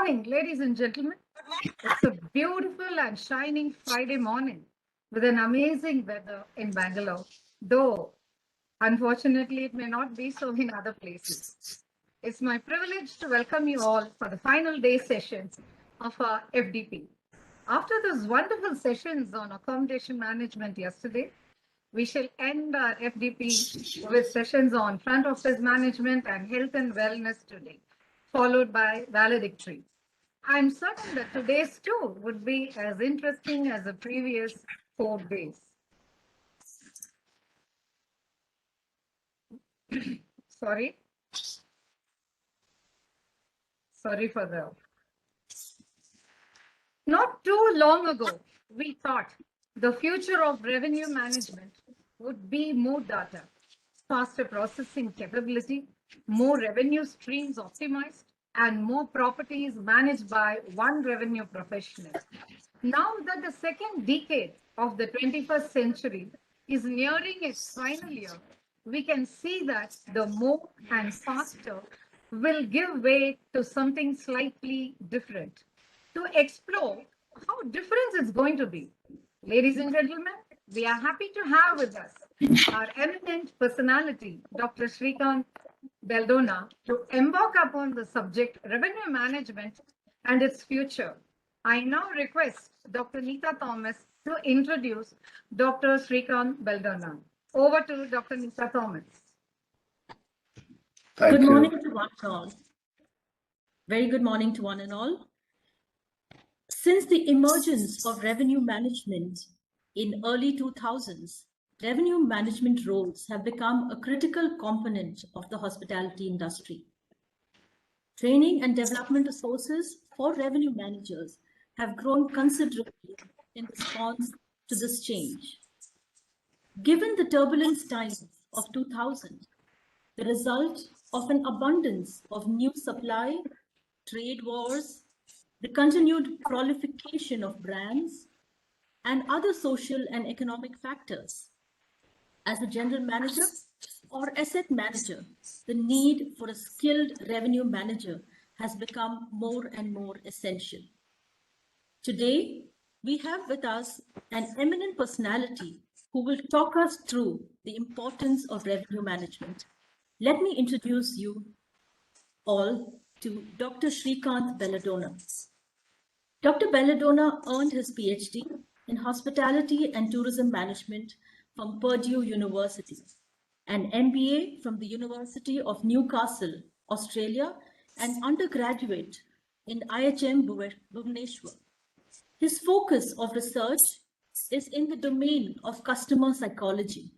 morning, ladies and gentlemen. It's a beautiful and shining Friday morning with an amazing weather in Bangalore, though unfortunately it may not be so in other places. It's my privilege to welcome you all for the final day sessions of our FDP. After those wonderful sessions on accommodation management yesterday, we shall end our FDP with sessions on front office management and health and wellness today, followed by valedictory. I'm certain that today's too would be as interesting as the previous 4 days. Sorry for the. Not too long ago, we thought the future of revenue management would be more data, faster processing capability, more revenue streams optimized, and more properties managed by one revenue professional. Now that the second decade of the 21st century is nearing its final year, we can see that the more and faster will give way to something slightly different. To explore how different it's going to be, ladies and gentlemen, we are happy to have with us our eminent personality, Dr. Srikanth Beldona, to embark upon the subject revenue management and its future. I now request Dr. Neeta Thomas to introduce Dr. Srikanth Beldona. Over to Dr. Neeta Thomas. Good morning to one and all. Very good morning to one and all. Since the emergence of revenue management in early 2000s, revenue management roles have become a critical component of the hospitality industry. Training and development resources for revenue managers have grown considerably in response to this change. Given the turbulent times of 2000, the result of an abundance of new supply, trade wars, the continued proliferation of brands, and other social and economic factors. As a general manager or asset manager, the need for a skilled revenue manager has become more and more essential. Today, we have with us an eminent personality who will talk us through the importance of revenue management. Let me introduce you all to Dr. Srikanth Beldona. Dr. Beldona earned his Ph.D. in Hospitality and Tourism Management from Purdue University, an MBA from the University of Newcastle, Australia, and undergraduate in IHM Bhubaneswar. His focus of research is in the domain of customer psychology.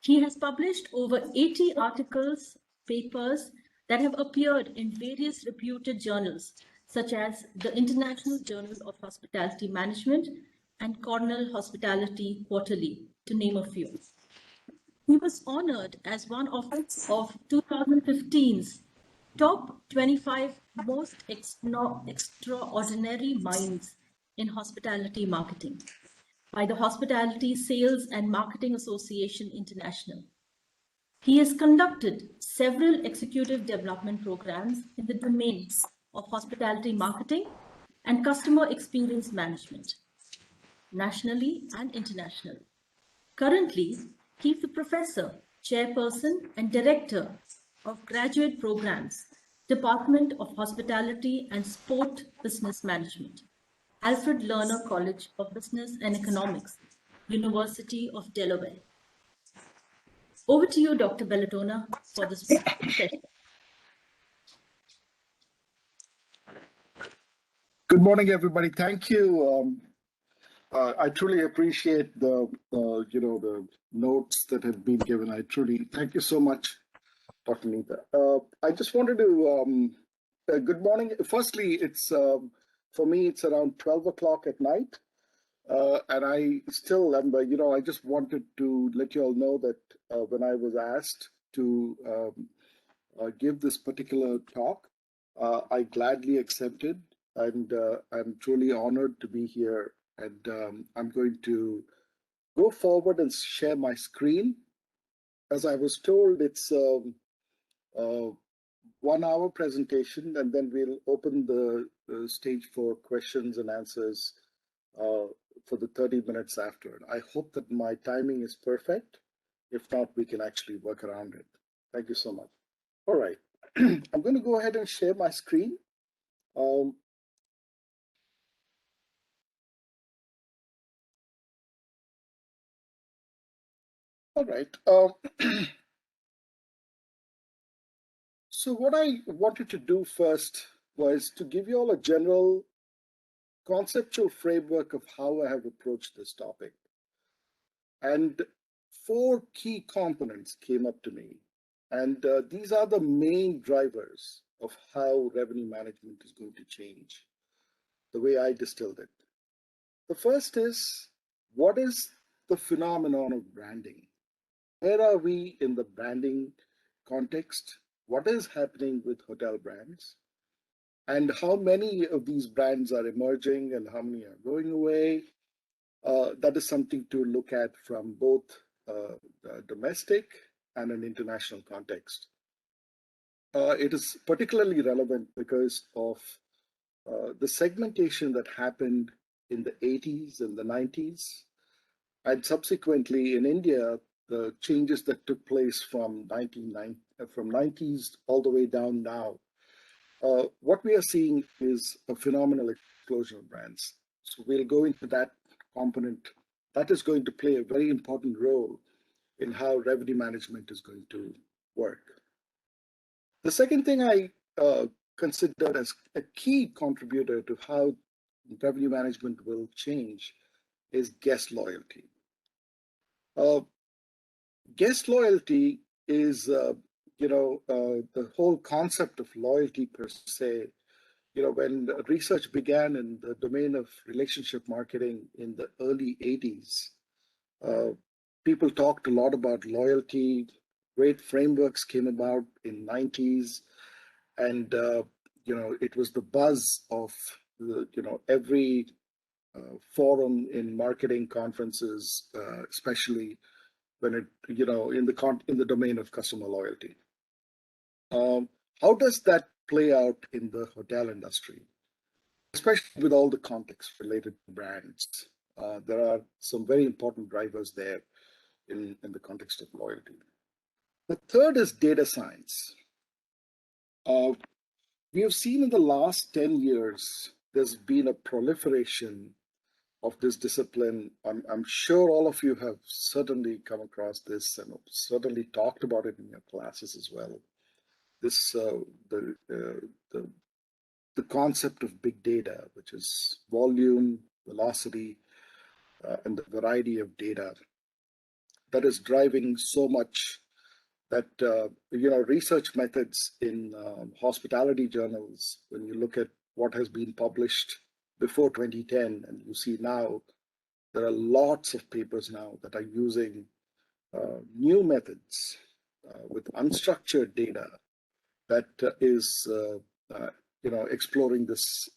He has published over 80 articles, papers that have appeared in various reputed journals, such as the International Journal of Hospitality Management and Cornell Hospitality Quarterly, to name a few. He was honored as one of 2015's top 25 most extraordinary minds in hospitality marketing by the Hospitality Sales and Marketing Association International. He has conducted several executive development programs in the domains of hospitality marketing and customer experience management, nationally and internationally. Currently, he is the professor, chairperson, and director of graduate programs, Department of Hospitality and Sport Business Management, Alfred Lerner College of Business and Economics, University of Delaware. Over to you, Dr. Beldona, for this session. Good morning, everybody. Thank you. I truly appreciate the the notes that have been given. I truly thank you so much, Dr. Neeta. I just wanted to good morning. Firstly, it's for me it's around 12 o'clock at night, and I still am. I just wanted to let you all know that when I was asked to give this particular talk, I gladly accepted, and I'm truly honored to be here. And I'm going to go forward and share my screen. As I was told, it's 1 hour presentation, and then we'll open the stage for questions and answers for the 30 minutes after. I hope that my timing is perfect. If not, we can actually work around it. Thank you so much. All right, I'm going to go ahead and share my screen. All right. So what I wanted to do first was to give you all a general conceptual framework of how I have approached this topic. And 4 key components came up to me. And these are the main drivers of how revenue management is going to change, the way I distilled it. The first is, what is the phenomenon of branding? Where are we in the branding context? What is happening with hotel brands? And how many of these brands are emerging and how many are going away? That is something to look at from both domestic and an international context. It is particularly relevant because of the segmentation that happened in the 80s and the 90s, and subsequently in India, the changes that took place from 90s all the way down now. What we are seeing is a phenomenal explosion of brands. So we'll go into that component. That is going to play a very important role in how revenue management is going to work. The second thing I considered as a key contributor to how revenue management will change is guest loyalty. Guest loyalty is, the whole concept of loyalty per se. When research began in the domain of relationship marketing in the early 80s, people talked a lot about loyalty. Great frameworks came about in 90s, and it was the buzz of every forum in marketing conferences, especially when it in the domain of customer loyalty. How does that play out in the hotel industry, especially with all the context related to brands? There are some very important drivers there in the context of loyalty. The third is data science. We have seen in the last 10 years, there's been a proliferation of this discipline. I'm sure all of you have certainly come across this and certainly talked about it in your classes as well. This the concept of big data, which is volume, velocity, and the variety of data that is driving so much that research methods in hospitality journals, when you look at what has been published before 2010, and you see now there are lots of papers now that are using new methods with unstructured data that is exploring this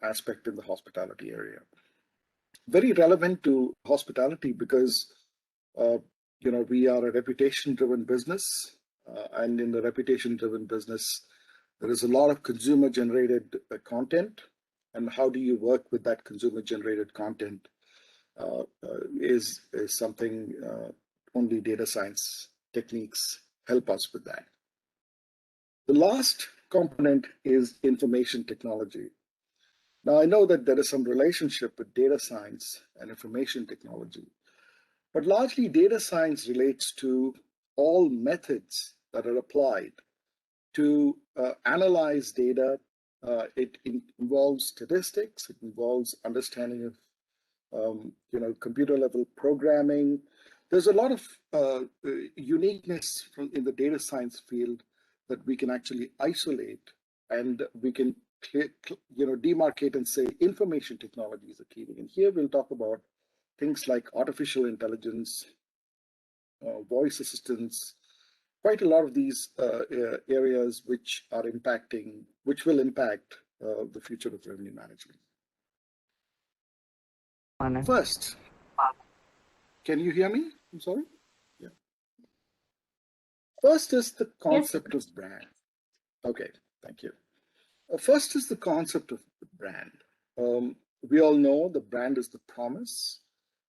aspect in the hospitality area. Very relevant to hospitality because we are a reputation-driven business, and in the reputation-driven business, there is a lot of consumer-generated content, and how do you work with that consumer-generated content is something only data science techniques help us with that. The last component is information technology. Now, I know that there is some relationship with data science and information technology, but largely data science relates to all methods that are applied to analyze data. It involves statistics, it involves understanding of computer level programming. There's a lot of uniqueness in the data science field that we can actually isolate, and we can demarcate and say information technology is a key thing. And here we'll talk about things like artificial intelligence, voice assistants, quite a lot of these areas which will impact the future of revenue management. First, can you hear me? I'm sorry. Yeah. First is the concept of brand. Okay, thank you. First is the concept of the brand. We all know the brand is the promise,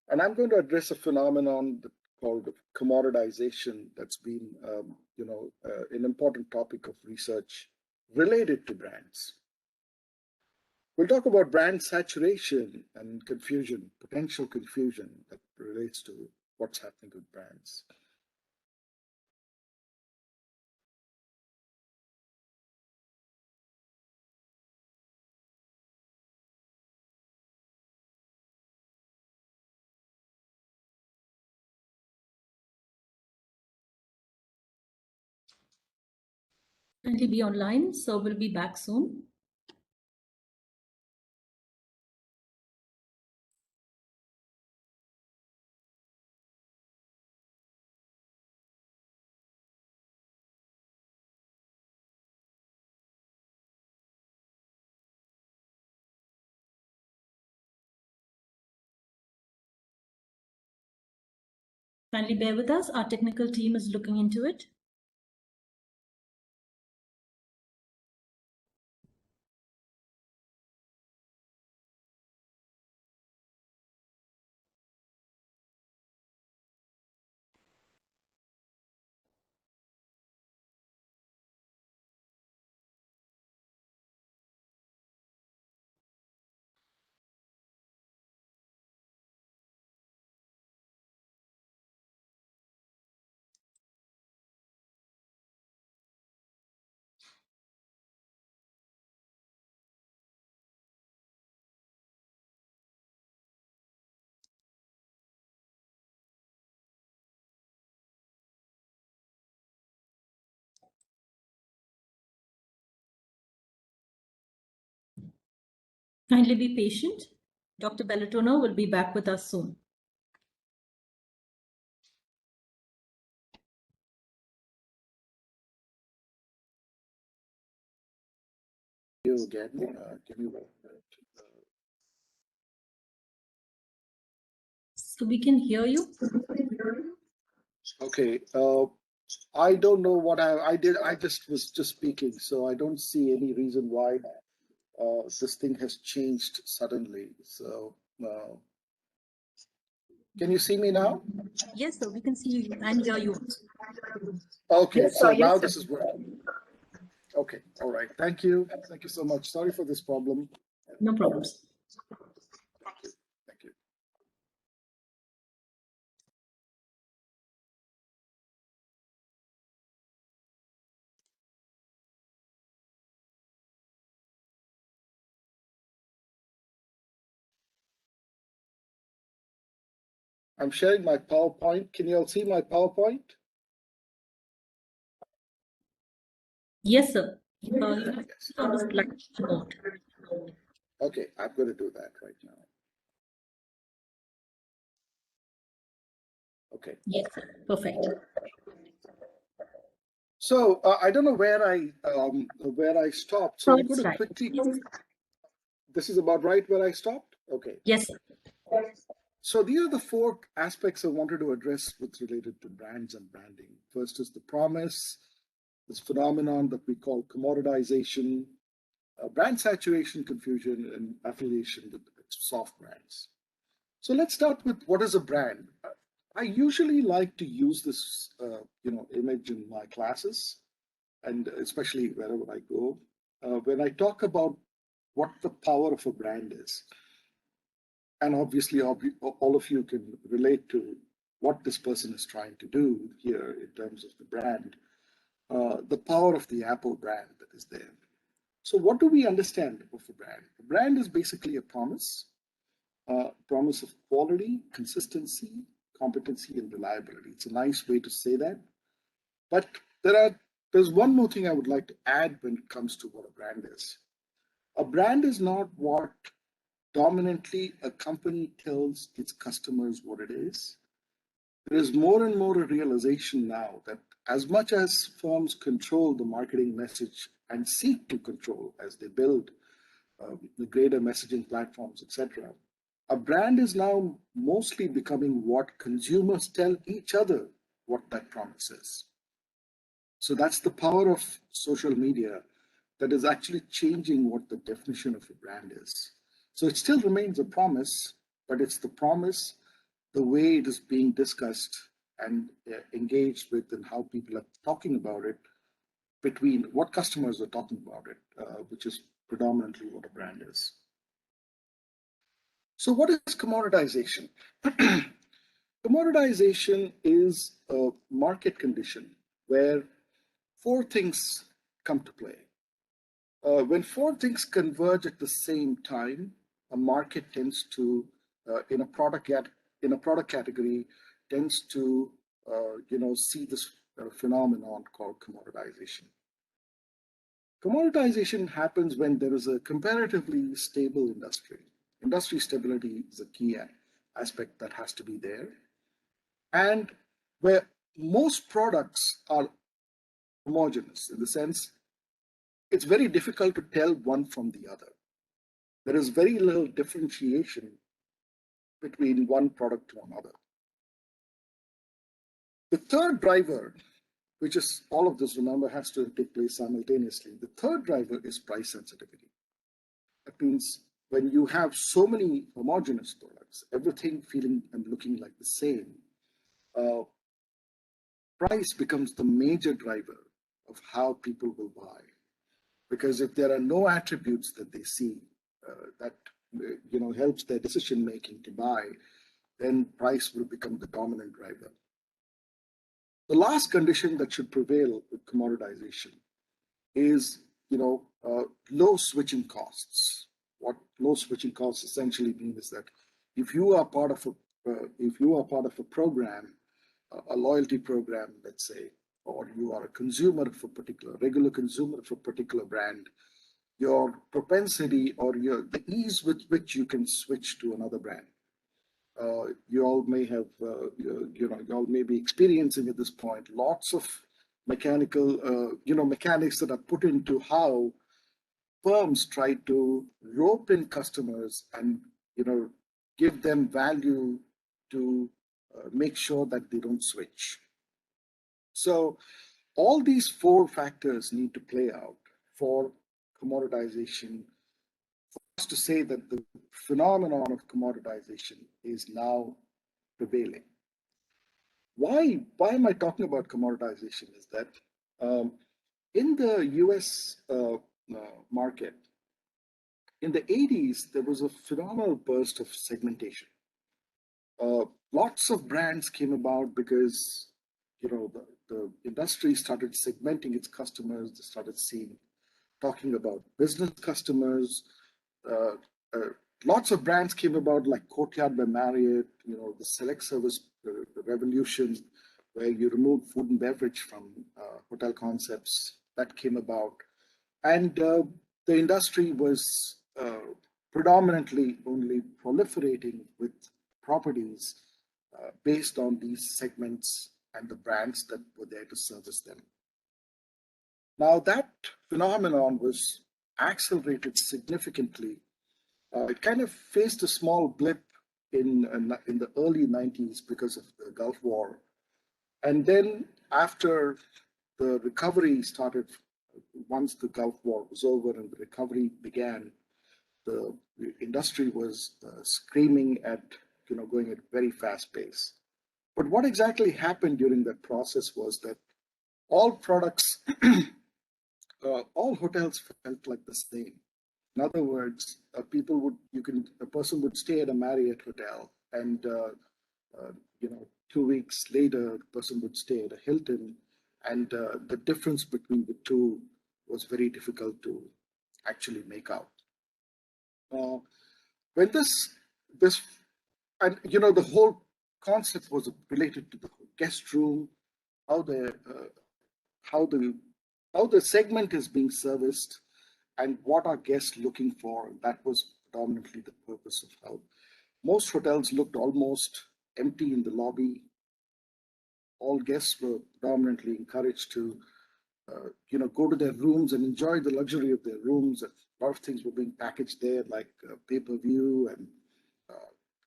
and I'm going to address a phenomenon called commoditization that's been, an important topic of research related to brands. We'll talk about brand saturation and confusion, potential confusion that relates to what's happening with brands. Kindly be online, so we'll be back soon. Kindly bear with us. Our technical team is looking into it. Kindly be patient. Dr. Beldona will be back with us soon. You again, give me one minute. So we can hear you. Okay, I don't know what I did. I just was just speaking, so I don't see any reason why this thing has changed suddenly. So, can you see me now? Yes, sir, we can see you and hear you. Okay, Yes, so sir. Yes, now sir. this is working. Okay, all right. Thank you. Thank you so much. Sorry for this problem. No problems. Thank you. Thank you. I'm sharing my PowerPoint. Can you all see my PowerPoint? Yes, sir. Yes. On the slide mode. Okay, I'm going to do that right now. Okay. Yes, sir. Perfect. So I don't know where I stopped. So I'm Third going to slide. quickly. This is about right where I stopped. Okay. Yes, sir. So these are the four aspects I wanted to address with related to brands and branding. First is the promise, this phenomenon that we call commoditization, brand saturation, confusion, and affiliation with soft brands. So let's start with what is a brand. I usually like to use this, image in my classes, and especially wherever I go, when I talk about what the power of a brand is. And obviously, all of you can relate to what this person is trying to do here in terms of the brand, the power of the Apple brand that is there. So what do we understand of a brand? A brand is basically a promise of quality, consistency, competency, and reliability. It's a nice way to say that. But there's one more thing I would like to add when it comes to what a brand is. A brand is not what dominantly a company tells its customers what it is. There is more and more a realization now that as much as firms control the marketing message and seek to control as they build the greater messaging platforms, etc., a brand is now mostly becoming what consumers tell each other what that promise is. So that's the power of social media that is actually changing what the definition of a brand is. So it still remains a promise, but it's the promise, the way it is being discussed and engaged with, and how people are talking about it, between what customers are talking about it, which is predominantly what a brand is. So what is commoditization? Commoditization is a market condition where four things come to play. When four things converge at the same time, a market tends to, in a product category, tends to, see this phenomenon called commoditization. Commoditization happens when there is a comparatively stable industry. Industry stability is a key aspect that has to be there, and where most products are homogeneous in the sense it's very difficult to tell one from the other. There is very little differentiation between one product to another. The third driver, which is all of this, remember, has to take place simultaneously. The third driver is price sensitivity. That means when you have so many homogeneous products, everything feeling and looking like the same, price becomes the major driver of how people will buy. Because if there are no attributes that they see that helps their decision making to buy, then price will become the dominant driver. The last condition that should prevail with commoditization is low switching costs. What low switching costs essentially mean is that if you are part of a program, a loyalty program, let's say, or you are a consumer of a regular consumer of a particular brand, your propensity or the ease with which you can switch to another brand. You all may have, you all may be experiencing at this point lots of mechanics that are put into how firms try to rope in customers and give them value to make sure that they don't switch. So all these four factors need to play out for commoditization, for us to say that the phenomenon of commoditization is now prevailing. Why am I talking about commoditization? Is that in the US market, in the 80s, there was a phenomenal burst of segmentation. Lots of brands came about because the industry started segmenting its customers. They started talking about business customers. Lots of brands came about, like Courtyard by Marriott, the select service the revolution, where you remove food and beverage from hotel concepts, that came about. And the industry was predominantly only proliferating with properties based on these segments and the brands that were there to service them. Now that phenomenon was accelerated significantly. It kind of faced a small blip in the early 90s because of the Gulf War. And then after the recovery started, once the Gulf War was over and the recovery began, the industry was screaming at, going at very fast pace. But what exactly happened during that process was that all products, all hotels felt like the same. In other words, a person would stay at a Marriott hotel, and 2 weeks later, the person would stay at a Hilton, and the difference between the two was very difficult to actually make out. When this and the whole concept was related to the guest room, how the segment is being serviced, and what are guests looking for. That was predominantly the purpose of how most hotels looked almost empty in the lobby. All guests were predominantly encouraged to go to their rooms and enjoy the luxury of their rooms. A lot of things were being packaged there, like pay-per-view and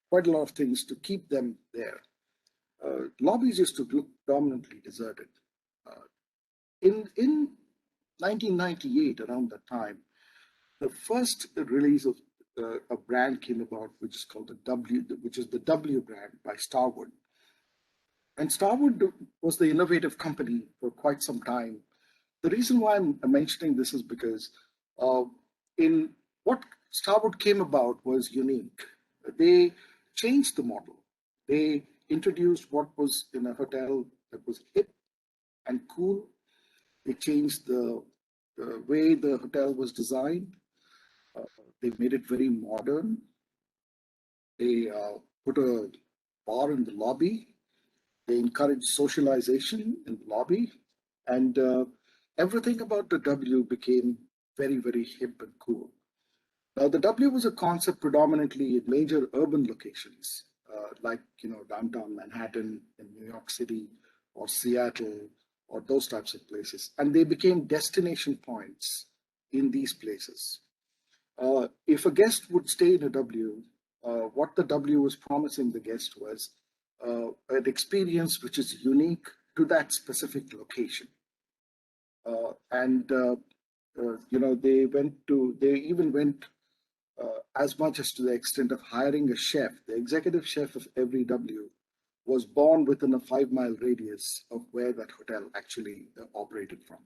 quite a lot of things to keep them there. Lobbies used to look predominantly deserted. in 1998, around that time, the first release of a brand came about, which is called the W, which is the W brand by Starwood. And Starwood was the innovative company for quite some time. The reason why I'm mentioning this is because in what Starwood came about was unique. They changed the model. They introduced what was in a hotel that was hip and cool. They changed the way the hotel was designed. They made it very modern. They put a bar in the lobby. They encouraged socialization in the lobby. And everything about the W became very, very hip and cool. Now, the W was a concept predominantly in major urban locations, like downtown Manhattan in New York City or Seattle or those types of places. And they became destination points in these places. If a guest would stay in a W, what the W was promising the guest was an experience which is unique to that specific location. They even went as much as to the extent of hiring a chef. The executive chef of every W was born within a 5-mile radius of where that hotel actually operated from.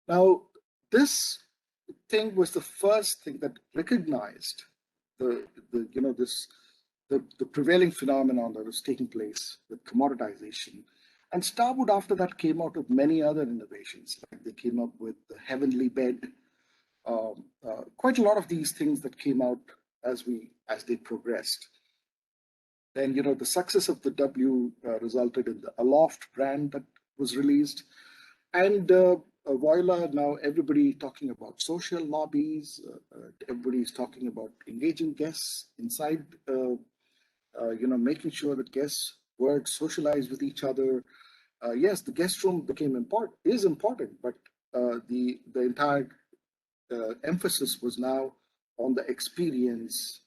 Now, this thing was the first thing that recognized the prevailing phenomenon that was taking place with commoditization. And Starwood after that came out with many other innovations. Like they came up with the heavenly bed, quite a lot of these things that came out as they progressed. Then the success of the W resulted in the Aloft brand that was released, and voila, now everybody talking about social lobbies. Everybody's talking about engaging guests inside. Making sure that guests were socialized with each other. Yes, the guest room is important, but the entire emphasis was now on the experience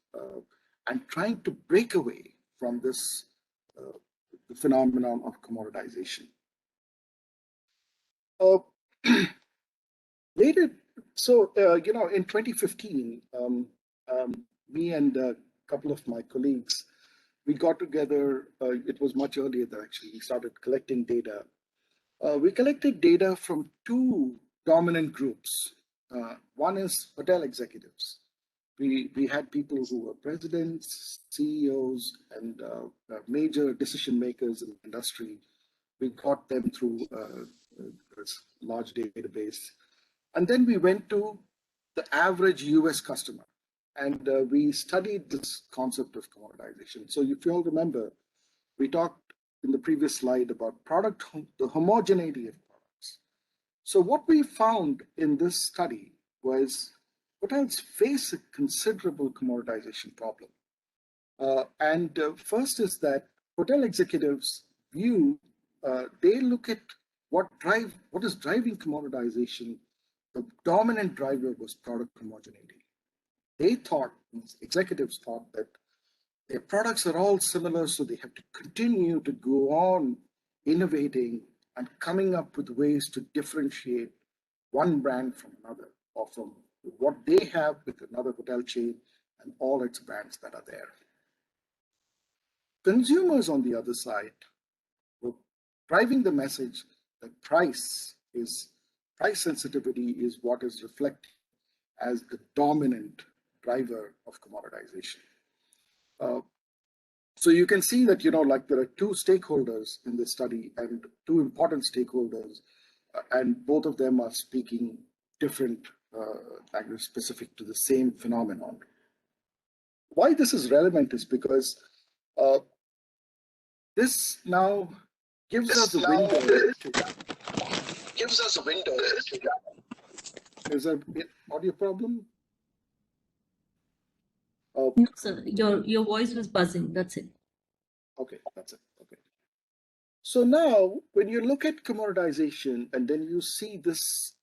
and trying to break away from this the phenomenon of commoditization. Later, so in 2015, me and a couple of my colleagues, we got together. It was much earlier that actually we started collecting data. We collected data from two dominant groups. One is hotel executives. We had people who were presidents, CEOs, and major decision makers in the industry. We got them through this large database. And then we went to the average US customer. And we studied this concept of commoditization. So if you all remember, we talked in the previous slide about the homogeneity of products. So what we found in this study was hotels face a considerable commoditization problem. First is that hotel executives they look at what is driving commoditization. The dominant driver was product homogeneity. These executives thought that their products are all similar, so they have to continue to go on innovating and coming up with ways to differentiate one brand from another, or from what they have with another hotel chain and all its brands that are there. Consumers, on the other side, were driving the message that price sensitivity is what is reflected as the dominant driver of commoditization. So you can see that, there are two stakeholders in this study and two important stakeholders, and both of them are speaking different language specific to the same phenomenon. Why this is relevant is because this now gives us a window. Is there an audio problem? No, sir, your voice was buzzing. That's it. Okay, that's it. Okay. So now, when you look at commoditization and then you see this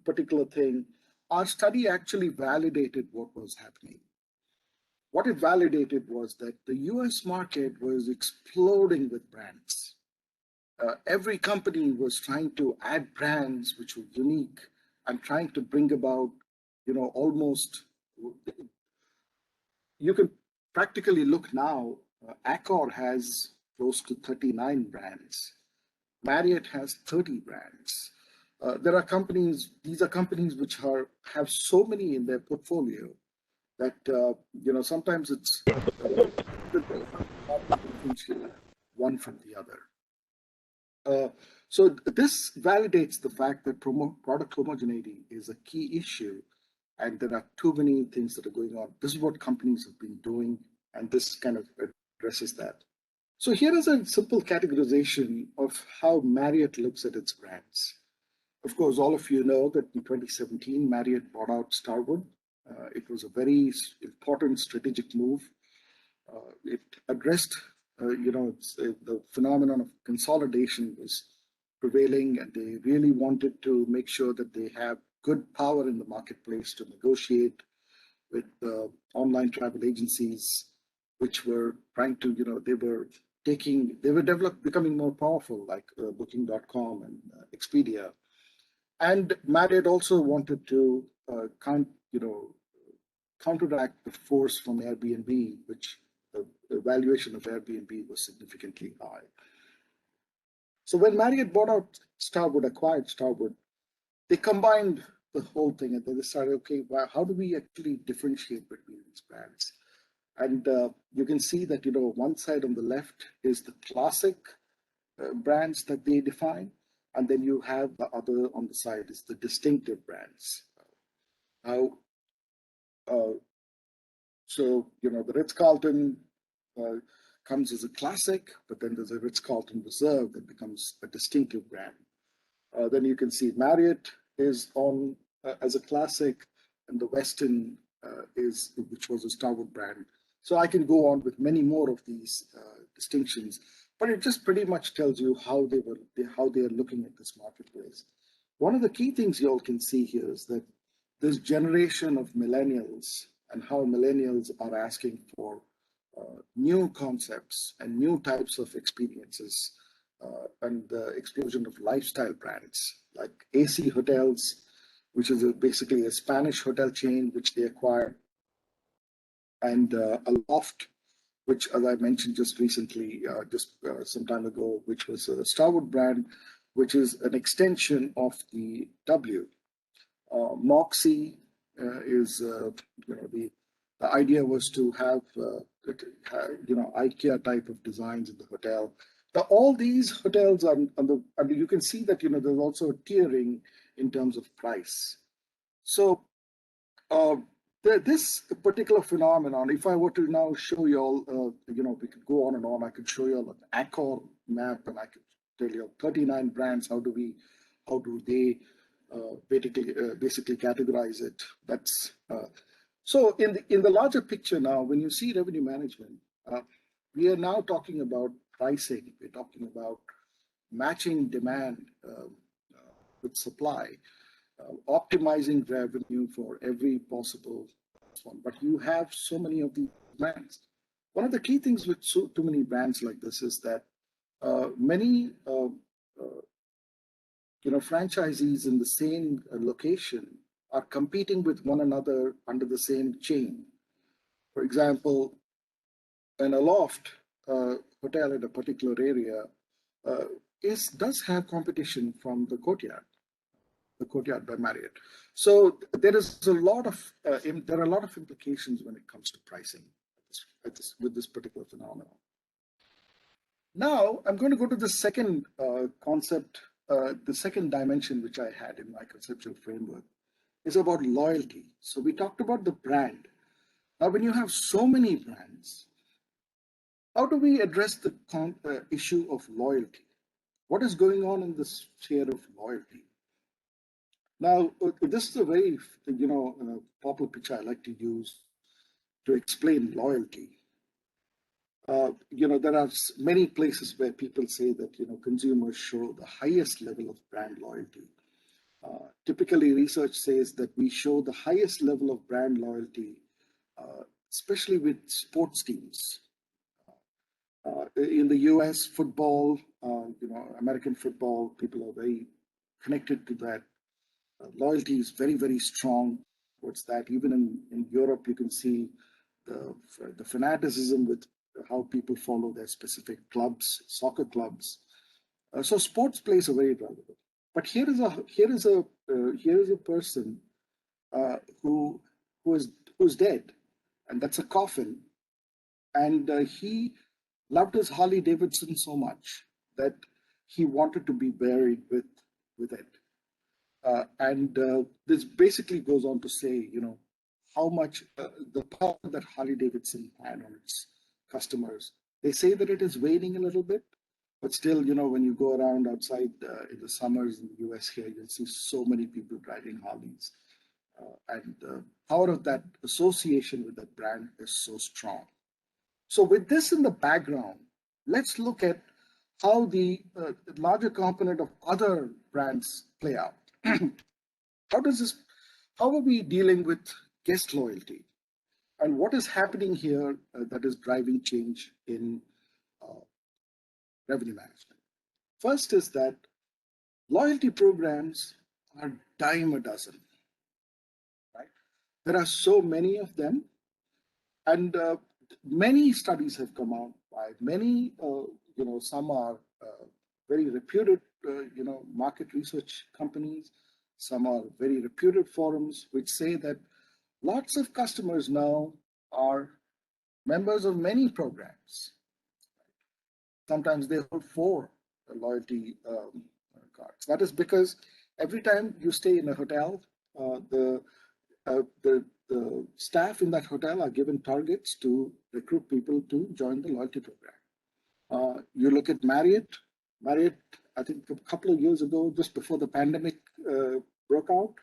particular thing, our study actually validated what was happening. What it validated was that the US market was exploding with brands. every company was trying to add brands which were unique and trying to bring about, almost, you can practically look now, Accor has close to 39 brands. Marriott has 30 brands. There are companies, these are companies which have so many in their portfolio that, sometimes it's hard to differentiate one from the other. So this validates the fact that product homogeneity is a key issue, and there are too many things that are going on. This is what companies have been doing, and this kind of addresses that. So here is a simple categorization of how Marriott looks at its brands. Of course, all of you know that in 2017, Marriott bought out Starwood. It was a very important strategic move. It addressed, the phenomenon of consolidation was prevailing, and they really wanted to make sure that they have good power in the marketplace to negotiate with online travel agencies, which were trying to, becoming more powerful, like Booking.com and Expedia. And Marriott also wanted to counteract the force from Airbnb, which the valuation of Airbnb was significantly high. So when Marriott bought out Starwood, acquired Starwood, they combined the whole thing, and they decided, okay, well, how do we actually differentiate between these brands? And you can see that, one side on the left is the classic brands that they define, and then you have the other on the side is the distinctive brands. Now, so, the Ritz-Carlton comes as a classic, but then there's a Ritz-Carlton Reserve that becomes a distinctive brand. Then you can see Marriott is on as a classic, and the Westin which was a Starwood brand. So I can go on with many more of these distinctions, but it just pretty much tells you how they are looking at this marketplace. One of the key things you all can see here is that this generation of millennials and how millennials are asking for new concepts and new types of experiences, and the explosion of lifestyle brands like AC Hotels, which is basically a Spanish hotel chain which they acquired, and a Loft, which, as I mentioned just recently, some time ago, which was a Starwood brand, which is an extension of the W. Moxie is, the idea was to have, IKEA type of designs in the hotel. Now, all these hotels are and you can see that, there's also a tiering in terms of price. So this particular phenomenon, if I were to now show you all, we could go on and on. I could show you all an Accor map, and I could tell you 39 brands. How do they basically categorize it? That's so in the larger picture now. When you see revenue management, we are now talking about pricing. We're talking about matching demand with supply. Optimizing revenue for every possible one. But you have so many of these brands. One of the key things with too many brands like this is that many franchisees in the same location are competing with one another under the same chain. For example, an Aloft hotel in a particular area does have competition from the Courtyard by Marriott. So there are a lot of implications when it comes to pricing with this particular phenomenon. Now I'm going to go to the second concept, the second dimension which I had in my conceptual framework is about loyalty. So we talked about the brand. Now, when you have so many brands, how do we address the issue of loyalty? What is going on in the sphere of loyalty? Now, this is a very, popular picture I like to use to explain loyalty. There are many places where people say that, consumers show the highest level of brand loyalty. Typically, research says that we show the highest level of brand loyalty, especially with sports teams. in the US, football, American football, people are very connected to that. Loyalty is very, very strong towards that. Even in Europe, you can see the fanaticism with how people follow their specific clubs, soccer clubs. So sports plays a very relevant. But here is a person who's dead, and that's a coffin. And he loved his Harley Davidson so much that he wanted to be buried with it. And this basically goes on to say, how much the power that Harley Davidson had on its customers. They say that it is waning a little bit, but still, when you go around outside in the summers in the US here, you'll see so many people driving Harleys. And the power of that association with that brand is so strong. So with this in the background, let's look at how the larger component of other brands play out. How are we dealing with guest loyalty? And what is happening here that is driving change in revenue management? First is that loyalty programs are dime a dozen, right? There are so many of them, and many studies have come out by many, some are very reputed, market research companies. Some are very reputed forums which say that lots of customers now are members of many programs. Sometimes they hold 4 loyalty cards. That is because every time you stay in a hotel, the staff in that hotel are given targets to recruit people to join the loyalty program. You look at Marriott, I think a couple of years ago, just before the pandemic broke out,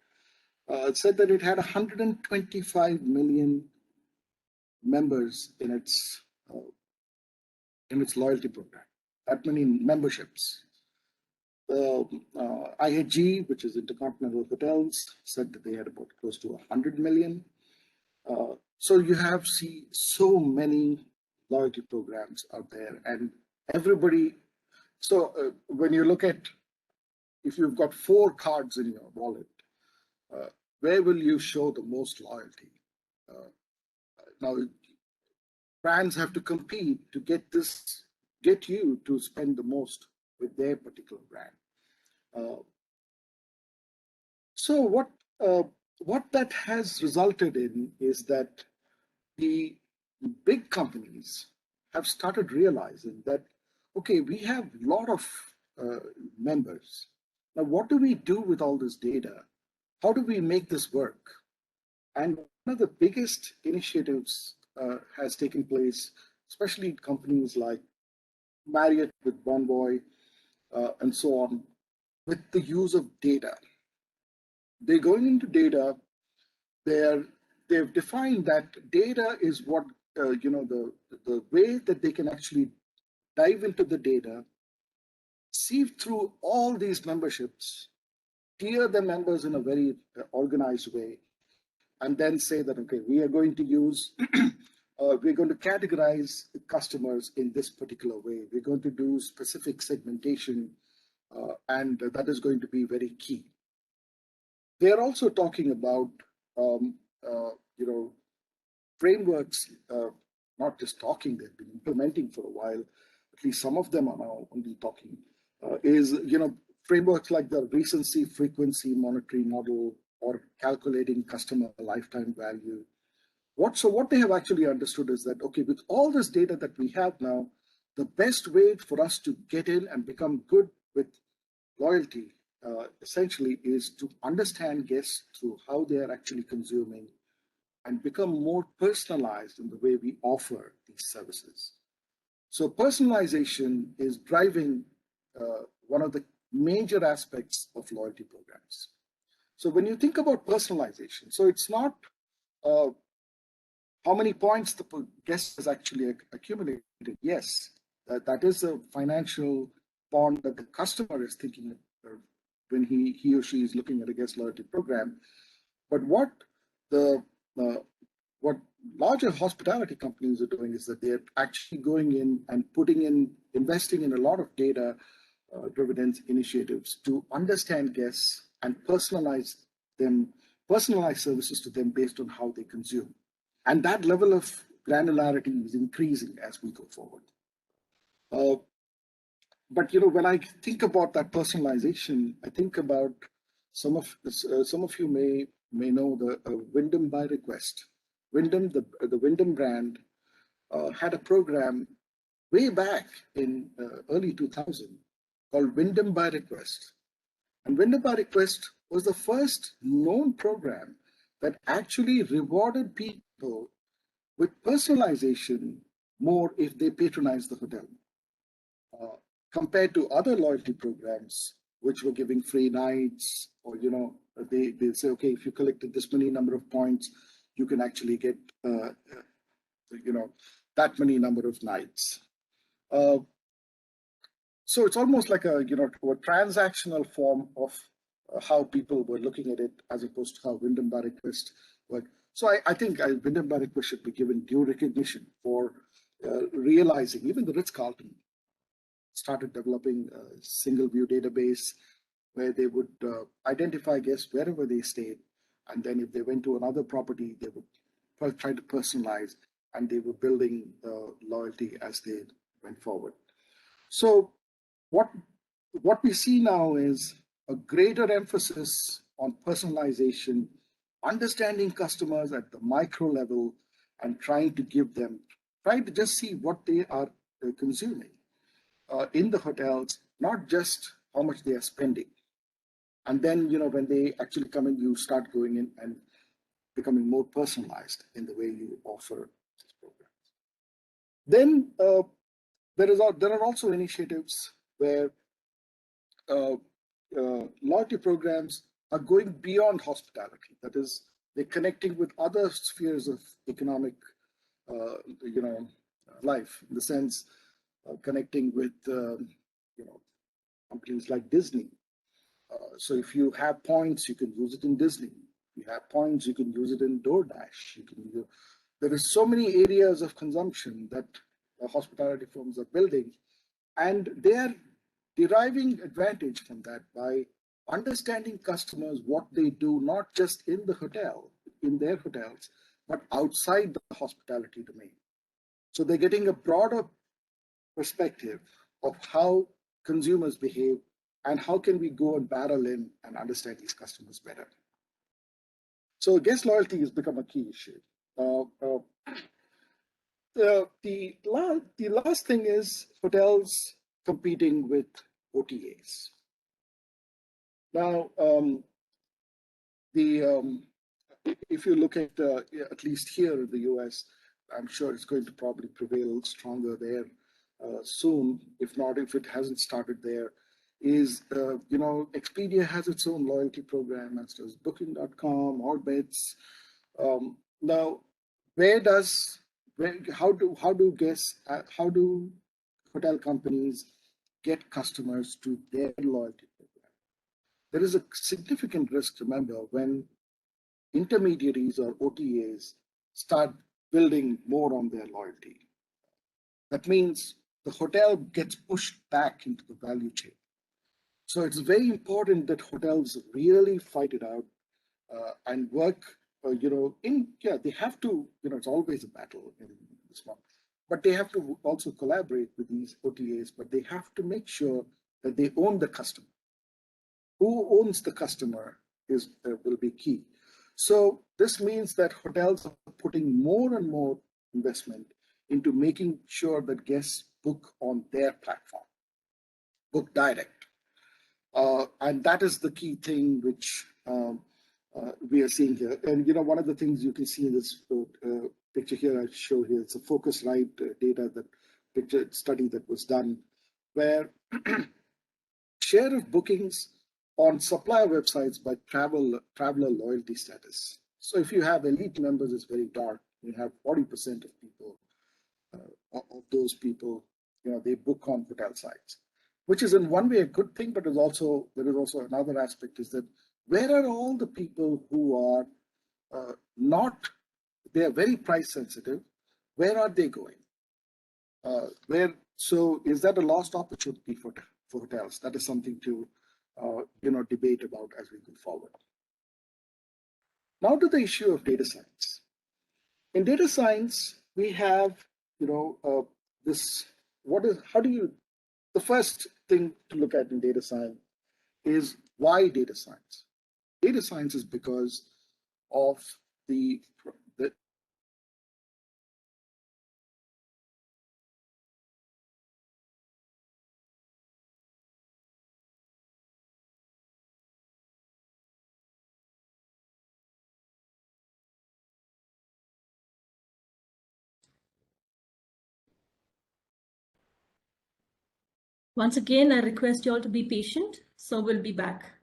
said that it had 125 million members in its loyalty program. That many memberships. IHG, which is Intercontinental Hotels, said that they had about close to 100 million. So you see so many loyalty programs out there, and everybody. So when you look at, if you've got 4 cards in your wallet, where will you show the most loyalty? Now, brands have to compete to get you to spend the most with their particular brand. So what that has resulted in is that the big companies have started realizing that, okay, we have a lot of members. Now, what do we do with all this data? How do we make this work? And one of the biggest initiatives has taken place, especially companies like Marriott with Bonvoy and so on, with the use of data. They're going into data. They've defined that data is what the way that they can actually dive into the data, sieve through all these memberships, tier the members in a very organized way, and then say that, okay, we are going to use, we're going to categorize the customers in this particular way. We're going to do specific segmentation, and that is going to be very key. They're also talking about, frameworks, not just talking, they've been implementing for a while. At least some of them are now only talking, frameworks like the recency frequency monitoring model or calculating customer lifetime value. What they have actually understood is that, okay, with all this data that we have now, the best way for us to get in and become good with loyalty essentially is to understand guests through how they are actually consuming and become more personalized in the way we offer these services. So personalization is driving one of the major aspects of loyalty programs. So when you think about personalization, so it's not how many points the guest has actually accumulated. Yes, that is a financial bond that the customer is thinking of when he or she is looking at a guest loyalty program. But what larger hospitality companies are doing is that they're actually going in and investing in a lot of data driven initiatives to understand guests and personalize services to them based on how they consume. And that level of granularity is increasing as we go forward. But when I think about that personalization, I think about some of you may know the Wyndham by Request. Wyndham, the Wyndham brand, had a program way back in early 2000 called Wyndham by Request. And Wyndham by Request was the first known program that actually rewarded people with personalization more if they patronize the hotel. Compared to other loyalty programs, which were giving free nights, or they say, okay, if you collected this many number of points, you can actually get that many number of nights. So it's almost like a transactional form of how people were looking at it, as opposed to how Wyndham by Request worked. So I think Wyndham by Request should be given due recognition for realizing. Even the Ritz-Carlton started developing a single view database where they would identify guests wherever they stayed. And then if they went to another property, they would try to personalize, and they were building loyalty as they went forward. So what we see now is a greater emphasis on personalization, understanding customers at the micro level, and trying to just see what they are consuming in the hotels, not just how much they are spending. And then, when they actually come in, you start going in and becoming more personalized in the way you offer these programs. Then there are also initiatives where loyalty programs are going beyond hospitality. That is, they're connecting with other spheres of economic, life, in the sense connecting with, companies like Disney. So if you have points, you can use it in Disney. If you have points, you can use it in DoorDash. There is so many areas of consumption that hospitality firms are building, and they are deriving advantage from that by understanding customers, what they do, not just in their hotels, but outside the hospitality domain. So they're getting a broader perspective of how consumers behave, and how can we go and barrel in and understand these customers better. So guest loyalty has become a key issue. The last thing is hotels competing with OTAs. Now, if you look at least here in the US, I'm sure it's going to probably prevail stronger there soon. If it hasn't started there, is Expedia has its own loyalty program, as does Booking.com, Orbitz. Now, how do hotel companies get customers to their loyalty program? There is a significant risk, remember, when intermediaries or OTAs start building more on their loyalty. That means the hotel gets pushed back into the value chain. So it's very important that hotels really fight it out and work, they have to, it's always a battle in this one, but they have to also collaborate with these OTAs, but they have to make sure that they own the customer. Who owns the customer will be key. So this means that hotels are putting more and more investment into making sure that guests book on their platform, book direct. And that is the key thing which we are seeing here. And one of the things you can see in this picture here, I show here, it's a Focusrite data study that was done, where share of bookings on supplier websites by traveler loyalty status. So if you have elite members, it's very dark. You have 40% of people, of those people, they book on hotel sites, which is in one way a good thing, but there is also another aspect, is that where are all the people who are not they are very price sensitive. Where are they going? So is that a lost opportunity for hotels? That is something to debate about as we go forward. Now to the issue of data science. In data science, we have this. The first thing to look at in data science is why data science. Data science is because of the Once again, I request you all to be patient, so we'll be back.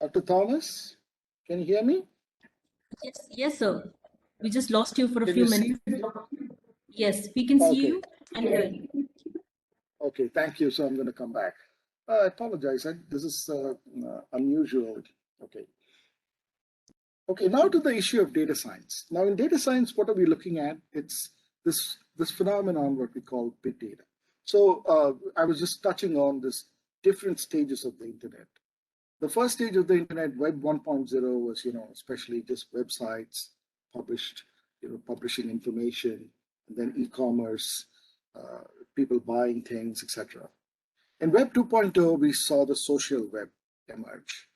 Dr. Thomas, can you hear me? Yes, sir. We just lost you for a Can few you see? minutes. Yes, we can see Okay. you and hear you. Okay, thank you. So I'm going to come back. I apologize. This is unusual. Okay. Okay, now to the issue of data science. Now in data science, what are we looking at? It's this phenomenon, what we call big data. So I was just touching on this different stages of the internet. The first stage of the internet, Web 1.0, was, especially just websites publishing information, and then e-commerce, people buying things, etc. In Web 2.0, we saw the social web emerge.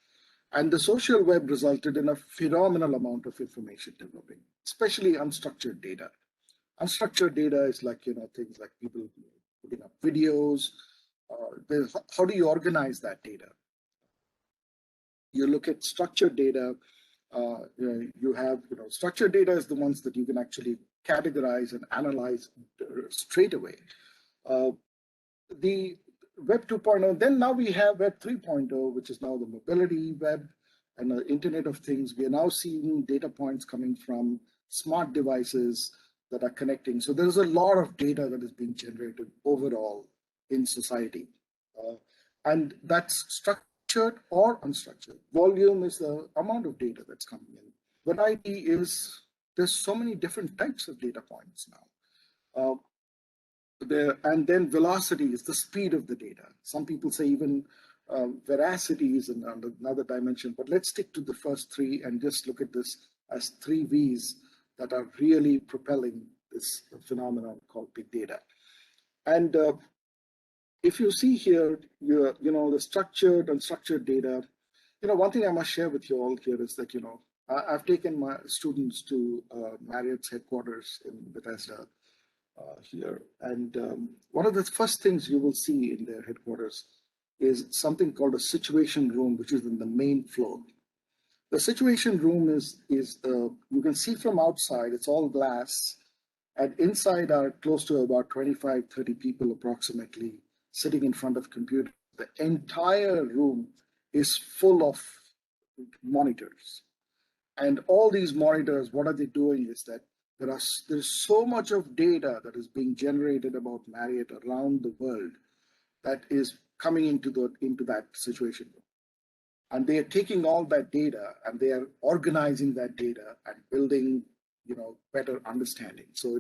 And the social web resulted in a phenomenal amount of information developing, especially unstructured data. Unstructured data is like, things like people putting up videos. How do you organize that data? You look at structured data. You have, structured data is the ones that you can actually categorize and analyze straight away. The Web 2.0, then now we have Web 3.0, which is now the mobility web and the Internet of Things. We are now seeing data points coming from smart devices that are connecting. So there's a lot of data that is being generated overall in society. And that's structured or unstructured. Volume is the amount of data that's coming in. Variety is, there's so many different types of data points now. And then velocity is the speed of the data. Some people say even veracity is another dimension, but let's stick to the first three and just look at this as three V's that are really propelling this phenomenon called big data. And if you see here, the structured and unstructured data, one thing I must share with you all here is that, I've taken my students to Marriott's headquarters in Bethesda, here. And one of the first things you will see in their headquarters is something called a situation room, which is in the main floor. The situation room is you can see from outside, it's all glass. And inside are close to about 25, 30 people approximately sitting in front of computers. The entire room is full of monitors. And all these monitors, what are they doing is that there's so much of data that is being generated about Marriott around the world that is coming into that situation room. And they are taking all that data and they are organizing that data and building, better understanding. So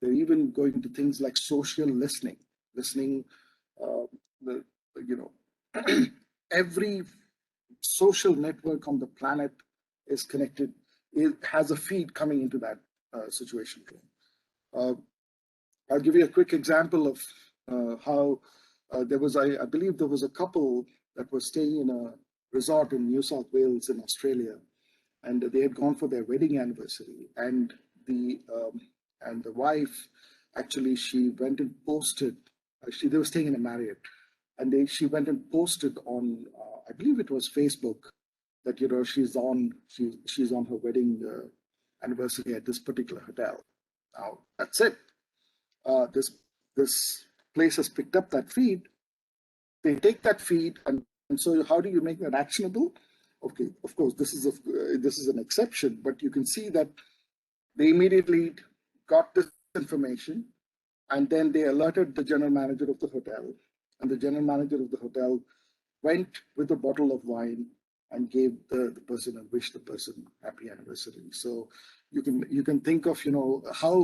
they're even going to things like social listening. Every social network on the planet is connected. It has a feed coming into that situation room. I'll give you a quick example of how there was, I believe there was a couple that was staying in a resort in New South Wales in Australia, and they had gone for their wedding anniversary, and the wife, actually, she went and posted, they were staying in a Marriott, and she went and posted on, I believe it was Facebook, that she's on her wedding anniversary at this particular hotel. Now that's it. This place has picked up that feed, they take that feed, and so how do you make that actionable? Okay, of course, this is an exception, but you can see that they immediately got this information, and then they alerted the general manager of the hotel, and the general manager of the hotel went with a bottle of wine and gave the person and wished the person happy anniversary. So you can think of how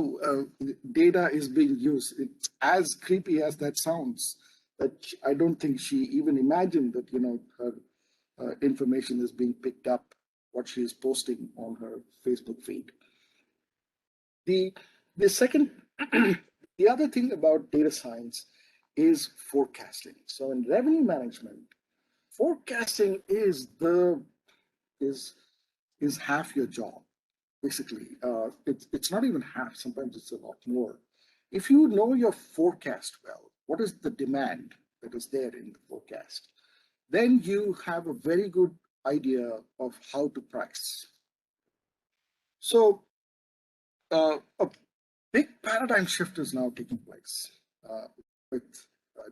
data is being used. It's as creepy as that sounds. That I don't think she even imagined that her information is being picked up, what she is posting on her Facebook feed. The second, the other thing about data science is forecasting. So in revenue management, forecasting is half your job, basically. It's not even half, sometimes it's a lot more. If you know your forecast well, what is the demand that is there in the forecast, then you have a very good idea of how to price. So a big paradigm shift is now taking place with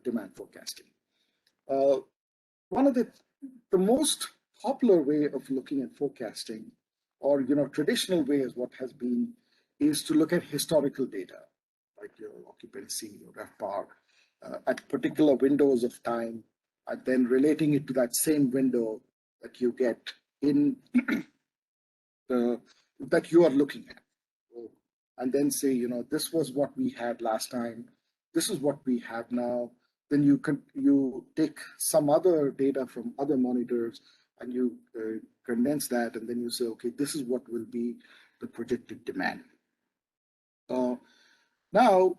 demand forecasting. One of the most popular way of looking at forecasting, or traditional way, is what has been, is to look at historical data, like your occupancy or RevPAR, at particular windows of time, and then relating it to that same window that you get in that you are looking at, and then say, this was what we had last time, this is what we have now. Then you take some other data from other monitors and you condense that, and then you say, okay, this is what will be the projected demand. Now,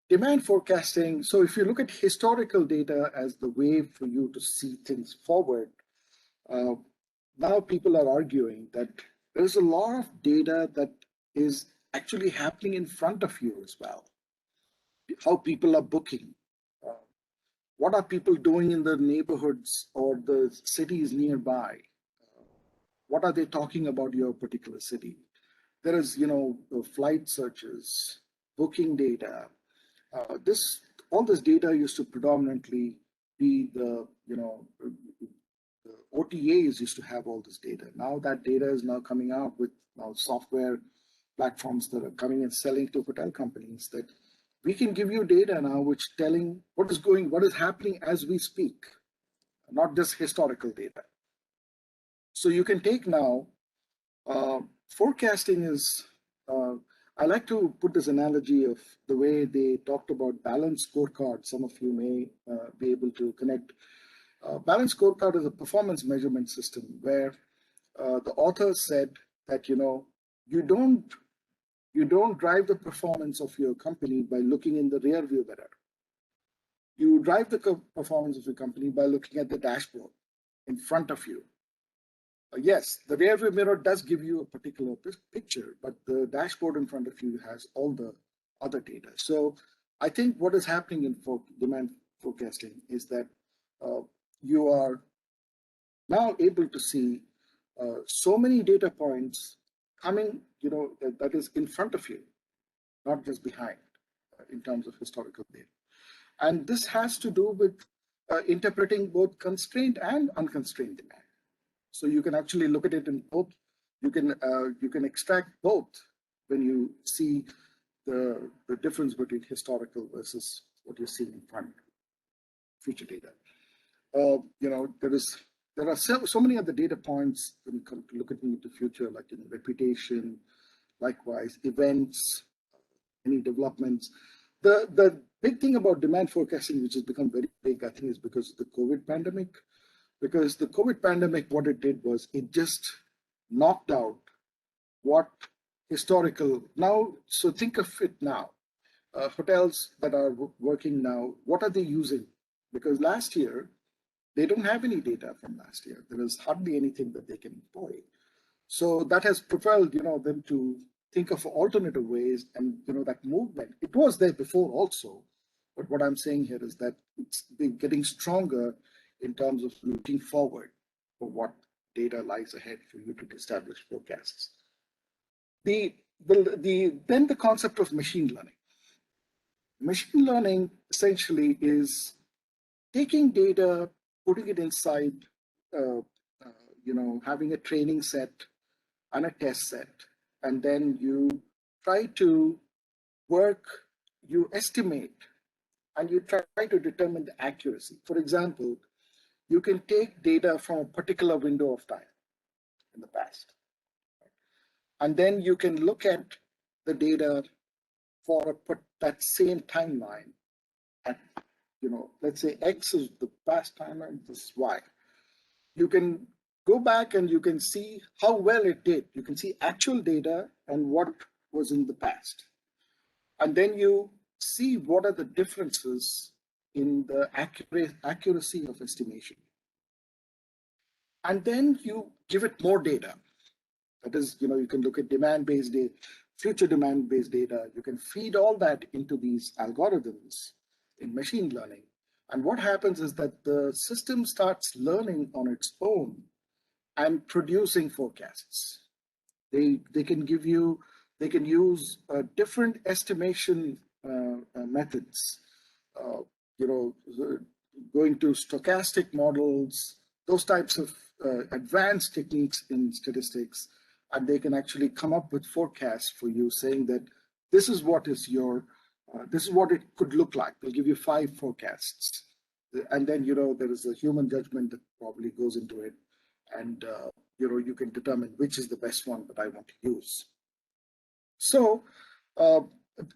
demand forecasting. So if you look at historical data as the way for you to see things forward, now people are arguing that there's a lot of data that is actually happening in front of you as well. How people are booking. What are people doing in the neighborhoods or the cities nearby? What are they talking about your particular city? There is, flight searches, booking data. All this data used to predominantly be the OTAs used to have all this data. Now that data is now coming out with software platforms that are coming and selling to hotel companies, that we can give you data now which telling what is happening as we speak, not just historical data. So you can take now, forecasting is, I like to put this analogy of the way they talked about balanced scorecard. Some of you may be able to connect. Balanced scorecard is a performance measurement system where the author said that, you don't drive the performance of your company by looking in the rear view mirror. You drive the performance of your company by looking at the dashboard in front of you. Yes, the rear view mirror does give you a particular picture, but the dashboard in front of you has all the other data. So I think what is happening in demand forecasting is that you are now able to see so many data points coming, that is in front of you, not just behind, in terms of historical data. And this has to do with interpreting both constrained and unconstrained demand. So you can actually look at it in both. You can extract both when you see the difference between historical versus what you're seeing in front, future data. There are so many other data points when you come to look at the future, like reputation, likewise events, any developments. The big thing about demand forecasting, which has become very big, I think, is because of the COVID pandemic. Because the COVID pandemic, what it did was it just knocked out what historical now. So think of it now. Hotels that are working now, what are they using? Because last year, they don't have any data from last year. There is hardly anything that they can employ. So that has propelled, them to think of alternative ways, and that movement. It was there before also, but what I'm saying here is that it's been getting stronger in terms of looking forward for what data lies ahead for you to establish forecasts. Then the concept of machine learning. machine learning essentially is taking data, putting it inside, having a training set and a test set, and then you try to you estimate, and you try to determine the accuracy. For example, you can take data from a particular window of time in the past, and then you can look at the data for that same timeline at, let's say X is the past timeline, this is Y. You can go back and you can see how well it did. You can see actual data and what was in the past. And then you see what are the differences in the accuracy of estimation. And then you give it more data. That is, you can look at demand-based data, future demand-based data. You can feed all that into these algorithms in machine learning. And what happens is that the system starts learning on its own and producing forecasts. They can use different estimation methods, going to stochastic models, those types of advanced techniques in statistics, and they can actually come up with forecasts for you saying that this is what is this is what it could look like. They'll give you 5 forecasts. And then, there is a human judgment that probably goes into it. And, you can determine which is the best one that I want to use. So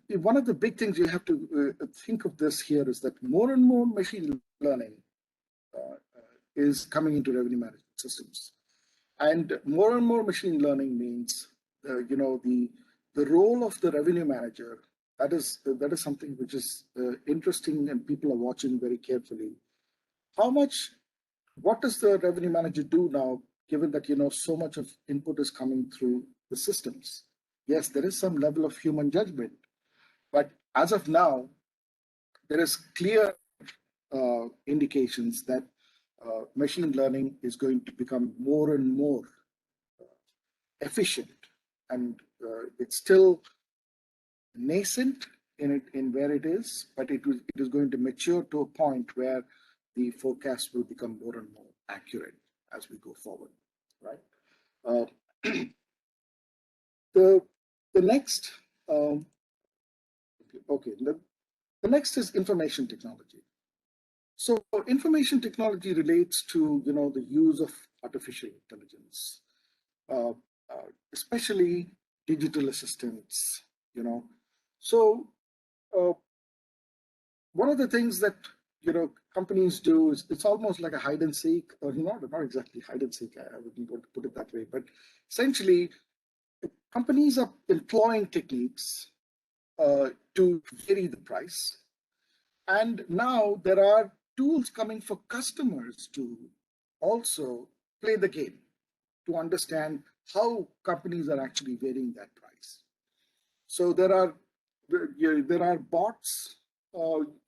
one of the big things you have to think of this here is that more and more machine learning is coming into revenue management systems. And more machine learning means, the role of the revenue manager, that is something which is interesting and people are watching very carefully. What does the revenue manager do now, given that, so much of input is coming through the systems? Yes, there is some level of human judgment, but as of now, there is clear indications that machine learning is going to become more and more efficient, and it's still nascent in where it is, but it is going to mature to a point where the forecast will become more and more accurate as we go forward, right? The next, the next is information technology. So information technology relates to the use of artificial intelligence, especially digital assistants. So one of the things that companies do is it's almost like a hide and seek, or not exactly hide and seek. I wouldn't want to put it that way, but essentially, companies are employing techniques to vary the price, and now there are tools coming for customers to also play the game to understand how companies are actually varying that price. So there are bots.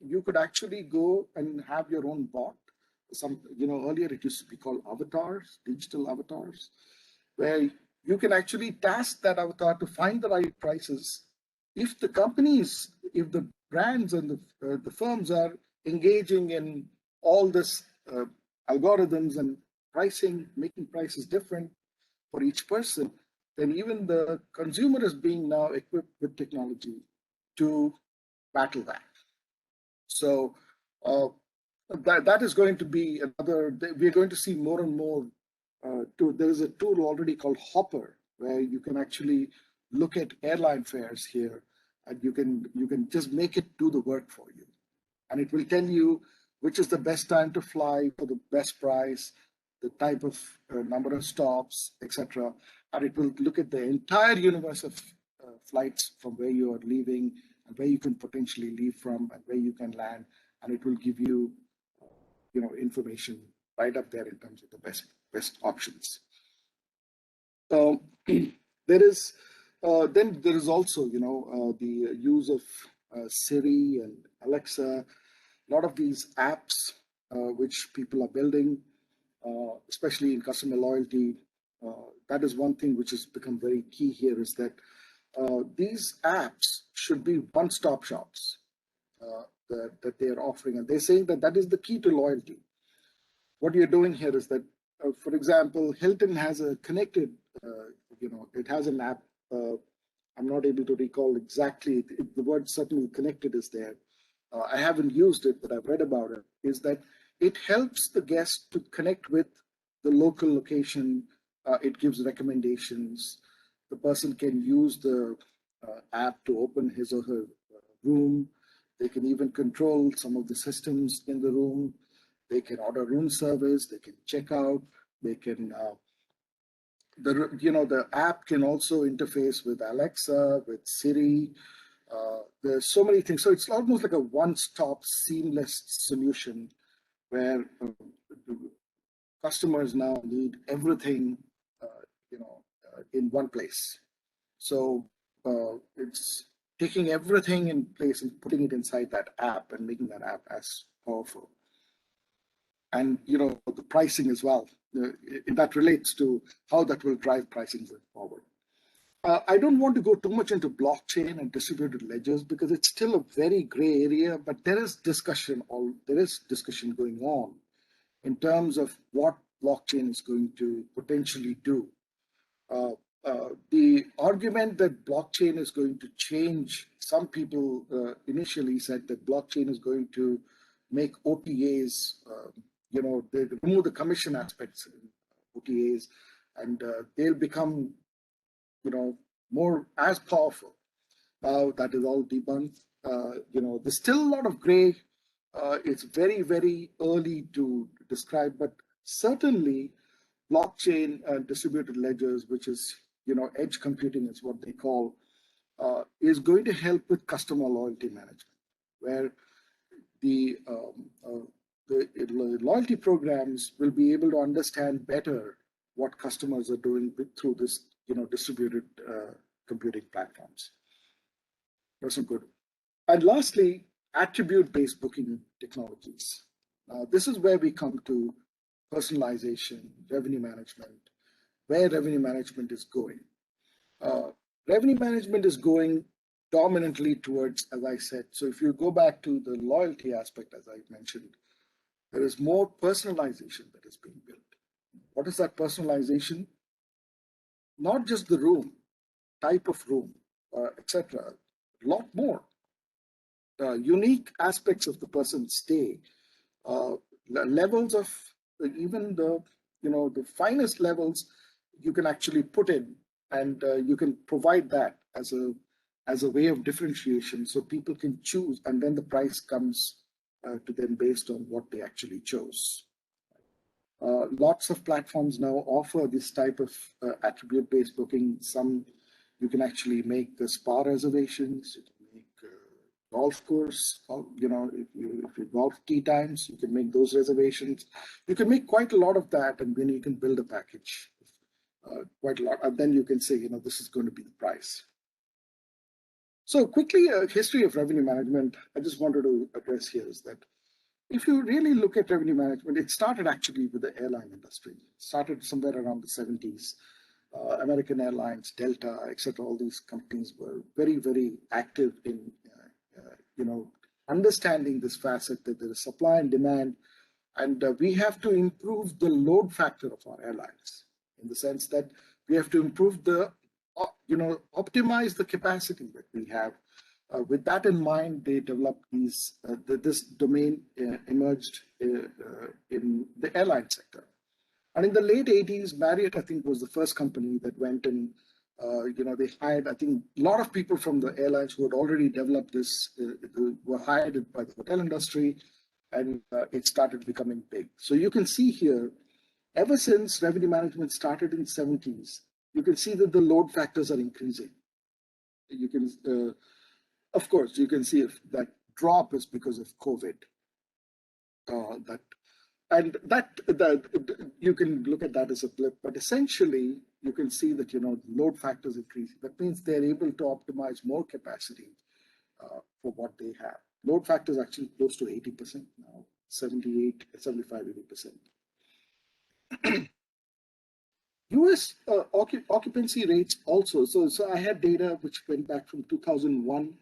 You could actually go and have your own bot. Earlier it used to be called avatars, digital avatars, where you can actually task that avatar to find the right prices. If the companies, if the brands and the firms are engaging in all this algorithms and pricing, making prices different for each person, then even the consumer is being now equipped with technology to battle that. So that is going to be another, we're going to see more and more. There is a tool already called Hopper, where you can actually look at airline fares here, and you can just make it do the work for you. And it will tell you which is the best time to fly for the best price, the type of number of stops, etc. And it will look at the entire universe of flights from where you are leaving and where you can potentially leave from and where you can land. And it will give you, information right up there in terms of the best options. There is also, the use of Siri and Alexa. A lot of these apps which people are building, especially in customer loyalty. That is one thing which has become very key here, is that these apps should be one-stop shops. that they are offering, and they're saying that that is the key to loyalty. What you're doing here is that, for example, Hilton has a connected, it has an app. I'm not able to recall exactly. The word certainly connected is there. I haven't used it, but I've read about it. Is that it helps the guest to connect with the local location. It gives recommendations. The person can use the app to open his or her room. They can even control some of the systems in the room. They can order room service. They can check out. They can, the app can also interface with Alexa, with Siri. There's so many things. So it's almost like a one-stop seamless solution where customers now need everything, in one place. So it's taking everything in place and putting it inside that app and making that app as powerful. And the pricing as well. That relates to how that will drive pricing going forward. I don't want to go too much into blockchain and distributed ledgers because it's still a very gray area, but there is discussion going on in terms of what blockchain is going to potentially do. The argument that blockchain is going to change, some people initially said that blockchain is going to make OTAs, they remove the commission aspects in OTAs, and they'll become, more as powerful. Now that is all debunked. There's still a lot of gray. It's very, very early to describe, but certainly blockchain and distributed ledgers, which is, edge computing is what they call, is going to help with customer loyalty management, where the loyalty programs will be able to understand better what customers are doing through this, distributed computing platforms. That's good. And lastly, attribute-based booking technologies. This is where we come to personalization, revenue management, where revenue management is going. Revenue management is going dominantly towards, as I said, so if you go back to the loyalty aspect, as I mentioned, there is more personalization that is being built. What is that personalization? Not just the room, type of room, etc. A lot more. Unique aspects of the person's stay, levels of even the finest levels you can actually put in, and you can provide that as a way of differentiation, so people can choose, and then the price comes to them based on what they actually chose. Lots of platforms now offer this type of attribute-based booking. Some you can actually make spa reservations. You can make golf course. If you golf tee times, you can make those reservations. You can make quite a lot of that, and then you can build a package, quite a lot, and then you can say, this is going to be the price. So quickly, a history of revenue management. I just wanted to address here is that if you really look at revenue management, it started actually with the airline industry. It started somewhere around the 70s. American Airlines, Delta, etc. All these companies were very, very active in, understanding this facet that there is supply and demand, and we have to improve the load factor of our airlines in the sense that we have to improve the, optimize the capacity that we have. With that in mind, they developed this domain emerged in the airline sector. And in the late 80s, Marriott, I think, was the first company that went and, they hired, I think, a lot of people from the airlines who had already developed this, were hired by the hotel industry, and it started becoming big. So you can see here, ever since revenue management started in the 70s, you can see that the load factors are increasing. You can, of course, you can see if that drop is because of COVID. You can look at that as a blip, but essentially you can see that load factors increasing. That means they're able to optimize more capacity for what they have. Load factor is actually close to 80% now, 78, 75, 80%. US occupancy rates also. So I had data which went back from 2001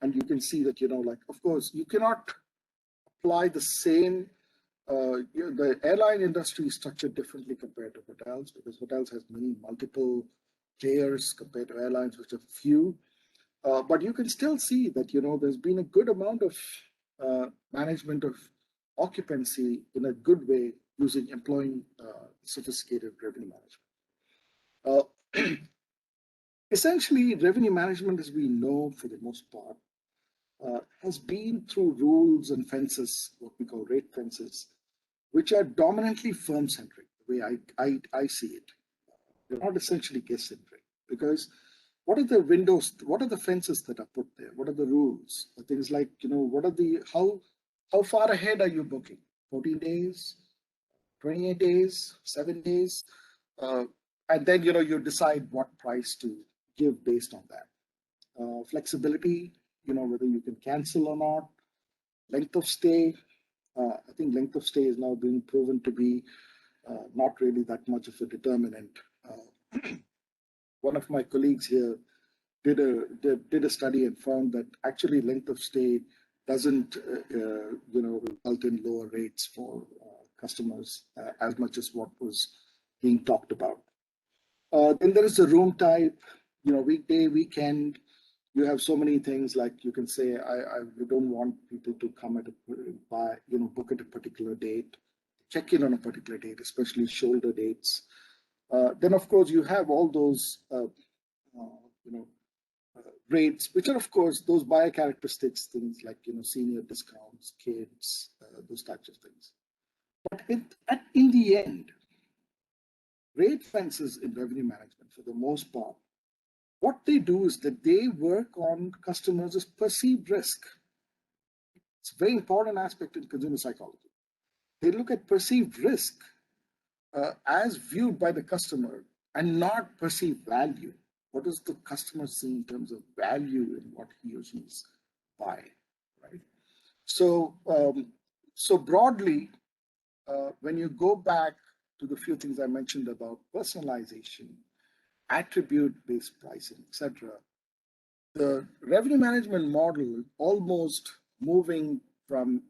And you can see that, like, of course, you cannot apply the same, the airline industry is structured differently compared to hotels, because hotels has multiple layers compared to airlines, which are few. But you can still see that, there's been a good amount of management of occupancy in a good way employing sophisticated revenue management. Essentially, revenue management, as we know for the most part, has been through rules and fences, what we call rate fences, which are dominantly firm-centric, the way I see it. They're not essentially guest-centric, because what are the windows, what are the fences that are put there? What are the rules? Things like, what are how far ahead are you booking? 14 days, 28 days, 7 days? And then, you decide what price to give based on that. Flexibility, whether you can cancel or not. Length of stay. I think length of stay is now being proven to be not really that much of a determinant. One of my colleagues here did a study and found that actually length of stay doesn't result in lower rates for customers as much as what was being talked about. Then there is the room type, weekday, weekend. You have so many things, like you can say, we don't want people to come book at a particular date, check in on a particular date, especially shoulder dates. Then, of course, you have all those, rates, which are, of course, those buyer characteristics, things like, senior discounts, kids, those types of things. But in the end, rate fences in revenue management, for the most part, what they do is that they work on customers' perceived risk. It's a very important aspect in consumer psychology. They look at perceived risk as viewed by the customer and not perceived value. What does the customer see in terms of value in what he or she is buying, right? So, so broadly, when you go back to the few things I mentioned about personalization, attribute-based pricing, etc., the revenue management model almost moving from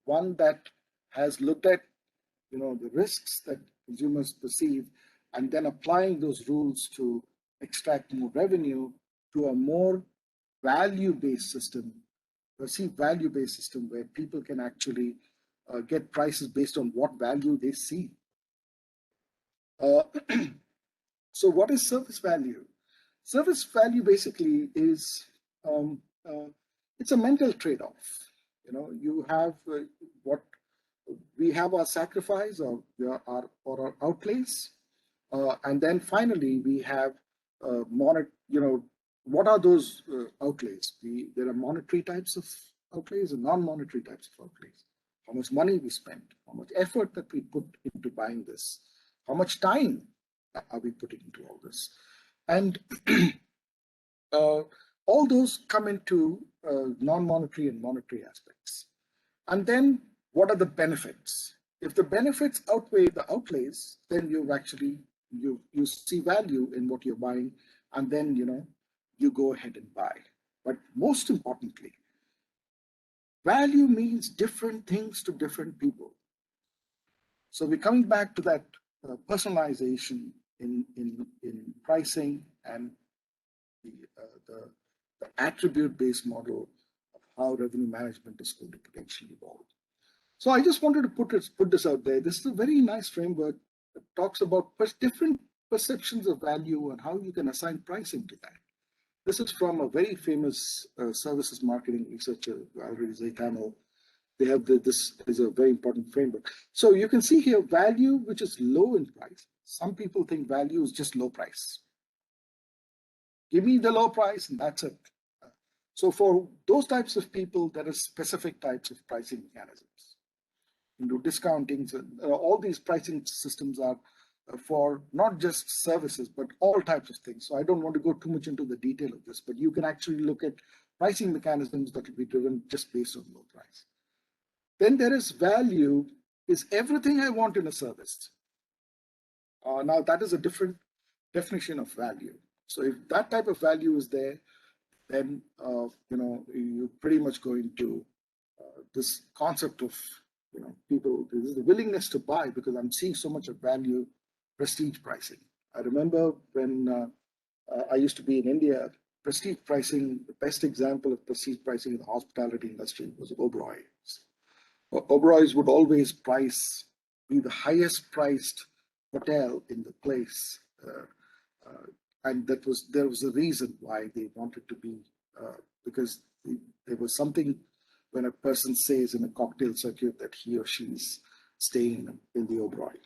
one that has looked at, the risks that consumers perceive, and then applying those rules to extract more revenue, to a more value-based system, perceived value-based system, where people can actually get prices based on what value they see. So what is service value? Service value basically is, it's a mental trade-off. You have what we have, our sacrifice or our outlays. And then finally, we have what are those outlays? There are monetary types of outlays and non-monetary types of outlays. How much money we spend, how much effort that we put into buying this, how much time are we putting into all this? And all those come into non-monetary and monetary aspects. And then what are the benefits? If the benefits outweigh the outlays, then you've actually, you see value in what you're buying, and then, you go ahead and buy. But most importantly, value means different things to different people. So we're coming back to that personalization in pricing and the attribute-based model of how revenue management is going to potentially evolve. So I just wanted to put this out there. This is a very nice framework that talks about different perceptions of value and how you can assign pricing to that. This is from a very famous services marketing researcher, Valerie Zaitano. They have this is a very important framework. So you can see here value, which is low in price. Some people think value is just low price. Give me the low price and that's it. So for those types of people, there are specific types of pricing mechanisms. Discounting, all these pricing systems are for not just services, but all types of things. So I don't want to go too much into the detail of this, but you can actually look at pricing mechanisms that will be driven just based on low price. Then there is value, is everything I want in a service. Now that is a different definition of value. So if that type of value is there, then you pretty much go into this concept of people. This is the willingness to buy because I'm seeing so much of value, prestige pricing. I remember when I used to be in India. Prestige pricing, the best example of prestige pricing in the hospitality industry was Oberoi's. Oberoi's would always be the highest priced hotel in the place. And there was a reason why they wanted to be, because there was something when a person says in a cocktail circuit that he or she is staying in the Oberoi.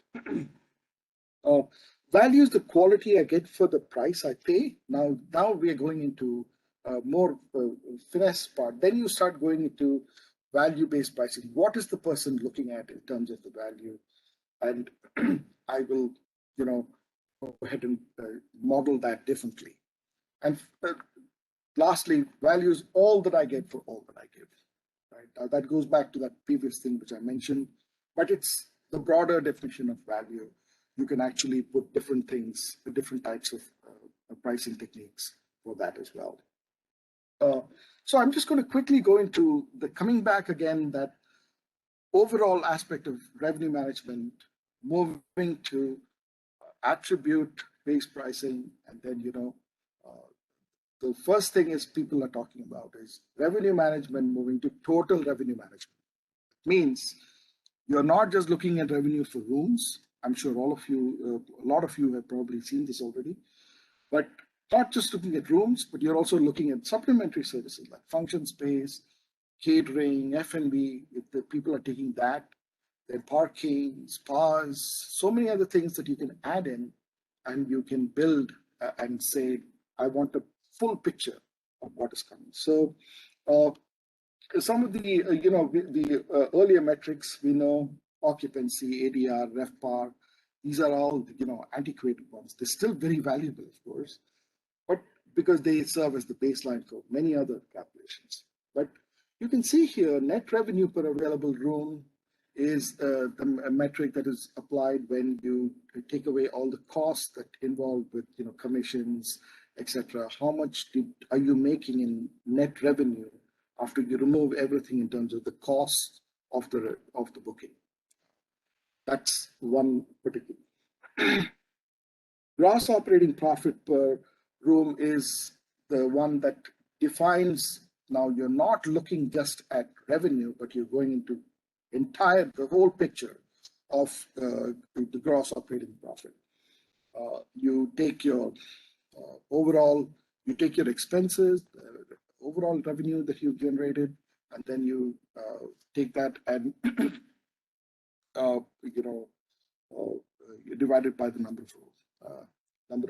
Value is the quality I get for the price I pay. Now we are going into more finesse part. Then you start going into value-based pricing. What is the person looking at in terms of the value? And I will, go ahead and model that differently. And lastly, value is all that I get for all that I give. Right? Now that goes back to that previous thing which I mentioned, but it's the broader definition of value. You can actually put different things, different types of pricing techniques for that as well. So I'm just going to quickly go into coming back again, that overall aspect of revenue management, moving to attribute-based pricing, and then the first thing is people are talking about is revenue management moving to total revenue management. It means you're not just looking at revenue for rooms. I'm sure all of you, a lot of you have probably seen this already, but not just looking at rooms, but you're also looking at supplementary services like function space, catering, F&B, if the people are taking that, then parking, spas, so many other things that you can add in, and you can build and say, I want a full picture of what is coming. So some of the, earlier metrics, we know occupancy, ADR, RevPAR, these are all, antiquated ones. They're still very valuable, of course, but because they serve as the baseline for many other calculations. But you can see here, net revenue per available room is a metric that is applied when you take away all the costs that involved with, commissions, etc. How much are you making in net revenue after you remove everything in terms of the cost of the booking? That's one particular. Gross operating profit per room is the one that defines. Now you're not looking just at revenue, but you're going into the whole picture of the gross operating profit. You take your you take your expenses, the overall revenue that you've generated, and then you take that and you divide it by the number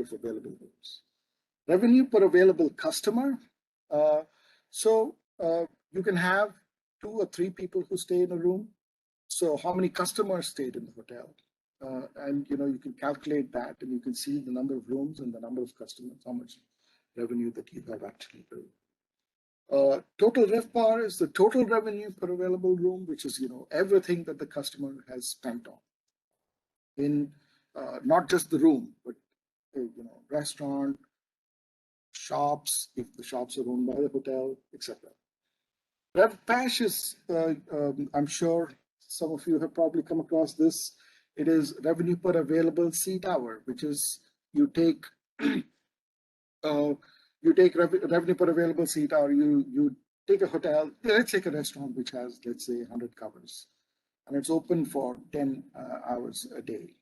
of available rooms. Revenue per available customer. So you can have 2 or 3 people who stay in a room. So how many customers stayed in the hotel? And you can calculate that, and you can see the number of rooms and the number of customers, how much revenue that you have actually built. Total RevPAR is the total revenue per available room, which is everything that the customer has spent on in not just the room, but restaurant, shops, if the shops are owned by the hotel, etc. RevPAS is, I'm sure some of you have probably come across this. It is revenue per available seat hour, which is you take revenue per available seat hour. You take a hotel. Let's take a restaurant which has, let's say, 100 covers, and it's open for 10 hours a day,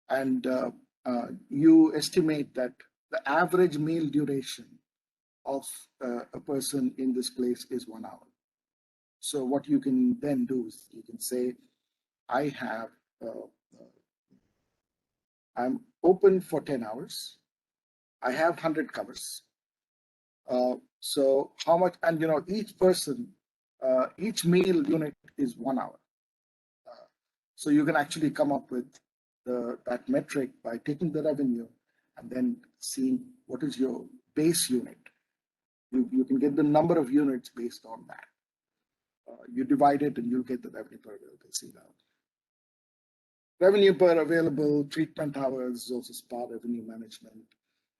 and you estimate that the average meal duration of a person in this place is 1 hour. So what you can then do is you can say, I'm open for 10 hours. I have 100 covers. So how much, and each person, each meal unit is 1 hour. So you can actually come up with that metric by taking the revenue and then seeing what is your base unit. You can get the number of units based on that. You divide it and you'll get the revenue per available seat hour. Revenue per available treatment hours, also spa revenue management.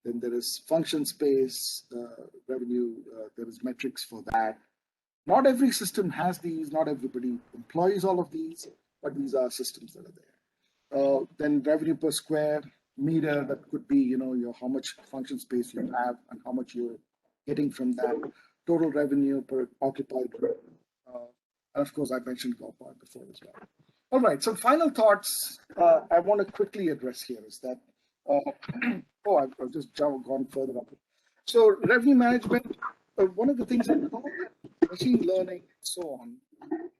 Then there is function space revenue. There is metrics for that. Not every system has these. Not everybody employs all of these, but these are systems that are there. Then revenue per square meter, that could be, your how much function space you have and how much you're getting from that. Total revenue per occupied room. And of course, I mentioned GOPAR before as well. All right, so final thoughts I want to quickly address here is that, I've just gone further up. So revenue management, one of the things that machine learning and so on,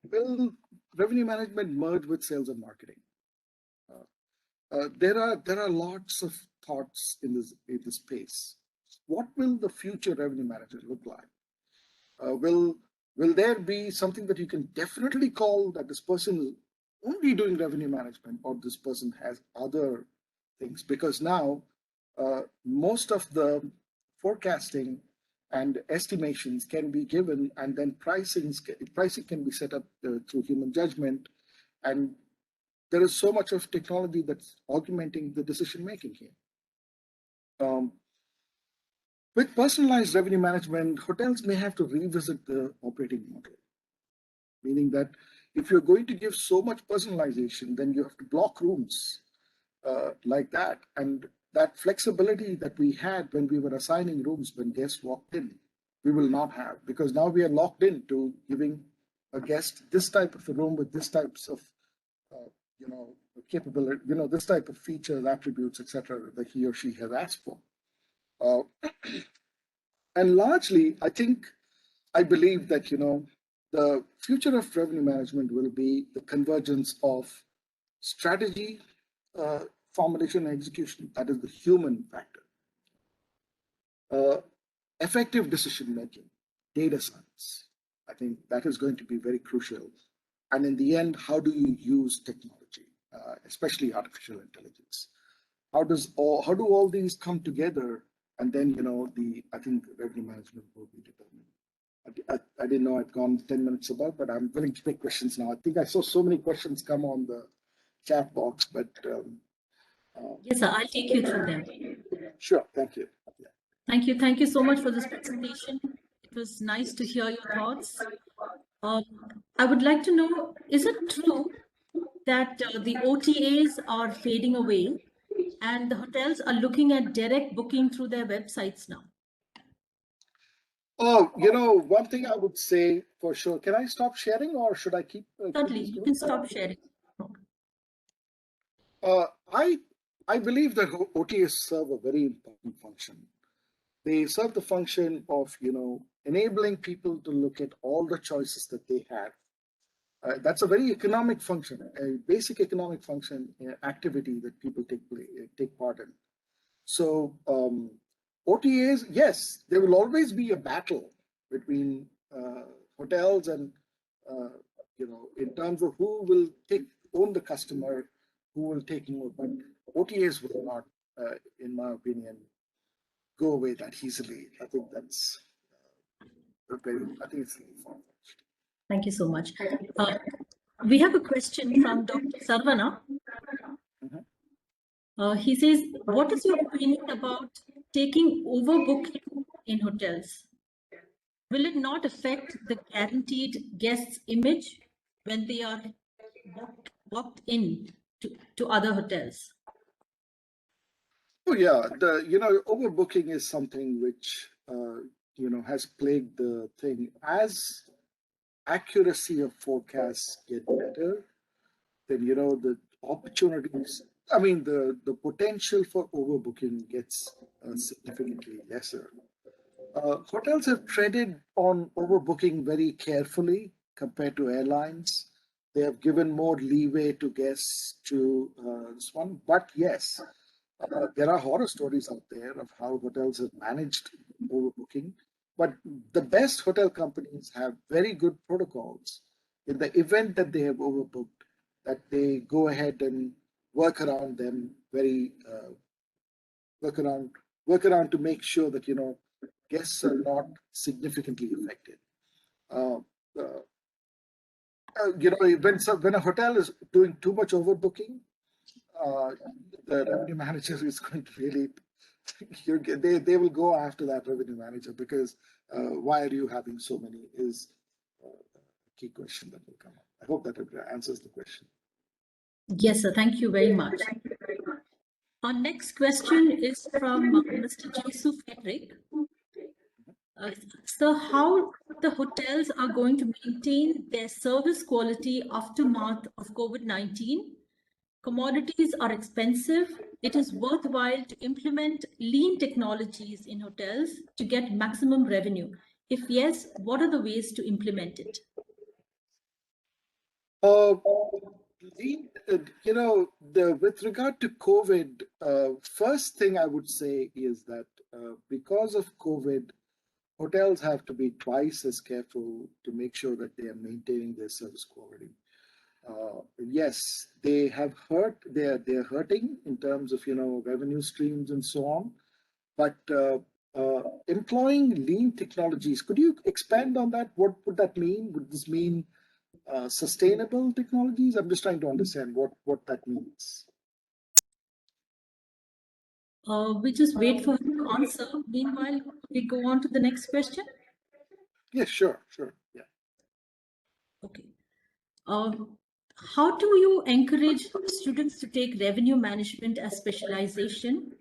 will revenue management merge with sales and marketing? There are lots of thoughts in this space. What will the future revenue manager look like? Will there be something that you can definitely call that this person is only doing revenue management, or this person has other things? Because now most of the forecasting and estimations can be given, and then pricing can be set up through human judgment, and there is so much of technology that's augmenting the decision making here. With personalized revenue management, hotels may have to revisit the operating model, meaning that if you're going to give so much personalization, then you have to block rooms like that. And that flexibility that we had when we were assigning rooms when guests walked in, we will not have, because now we are locked into giving a guest this type of a room with this types of capability, this type of features, attributes, etc., that he or she has asked for. And largely, I believe that, the future of revenue management will be the convergence of strategy, formulation, and execution. That is the human factor. Effective decision making, data science. I think that is going to be very crucial. And in the end, how do you use technology, especially artificial intelligence? How do all these come together? And then, I think revenue management will be determined. I didn't know I'd gone 10 minutes above, but I'm willing to take questions now. I think I saw so many questions come on the chat box, but yes, sir, I'll take you through them. Sure, thank you. Yeah. Thank you so much for this presentation. It was nice to hear your thoughts. I would like to know, is it true that the OTAs are fading away and the hotels are looking at direct booking through their websites now? Oh, one thing I would say for sure. Can I stop sharing, or should I keep? Certainly, you can stop sharing. I believe that OTAs serve a very important function. They serve the function of, enabling people to look at all the choices that they have. That's a very economic function, a basic economic function, activity that people take part in. So OTAs, yes, there will always be a battle between hotels and, in terms of who will own the customer, who will take more. But OTAs will not, in my opinion, go away that easily. I think that's it's really far. Thank you so much. We have a question from Dr. Sarvana. He says, what is your opinion about taking overbooking in hotels? Will it not affect the guaranteed guest's image when they are walked in to other hotels? Oh yeah, overbooking is something which has plagued the thing. As accuracy of forecasts get better, then the opportunities. I mean, the potential for overbooking gets significantly lesser. Hotels have treaded on overbooking very carefully compared to airlines. They have given more leeway to guests to this one. But yes, there are horror stories out there of how hotels have managed overbooking. But the best hotel companies have very good protocols in the event that they have overbooked, that they go ahead and work around them, work around to make sure that guests are not significantly affected. When a hotel is doing too much overbooking, the revenue manager is going to really they will go after that revenue manager because why are you having so many is a key question that will come up. I hope that answers the question. Yes, sir. Thank you very much. Our next question is from Mr. Jesu Frederick. So how the hotels are going to maintain their service quality aftermath of COVID-19? Commodities are expensive. It is worthwhile to implement lean technologies in hotels to get maximum revenue. If yes, what are the ways to implement it? With regard to COVID, first thing I would say is that because of COVID, hotels have to be twice as careful to make sure that they are maintaining their service quality. Yes, they have they're hurting in terms of revenue streams and so on, but employing lean technologies, could you expand on that? What would that mean? Would this mean sustainable technologies? I'm just trying to understand what that means. We just wait for him to answer. Meanwhile, we go on to the next question. Yes, sure. Yeah. Okay. How do you encourage students to take revenue management as specialization?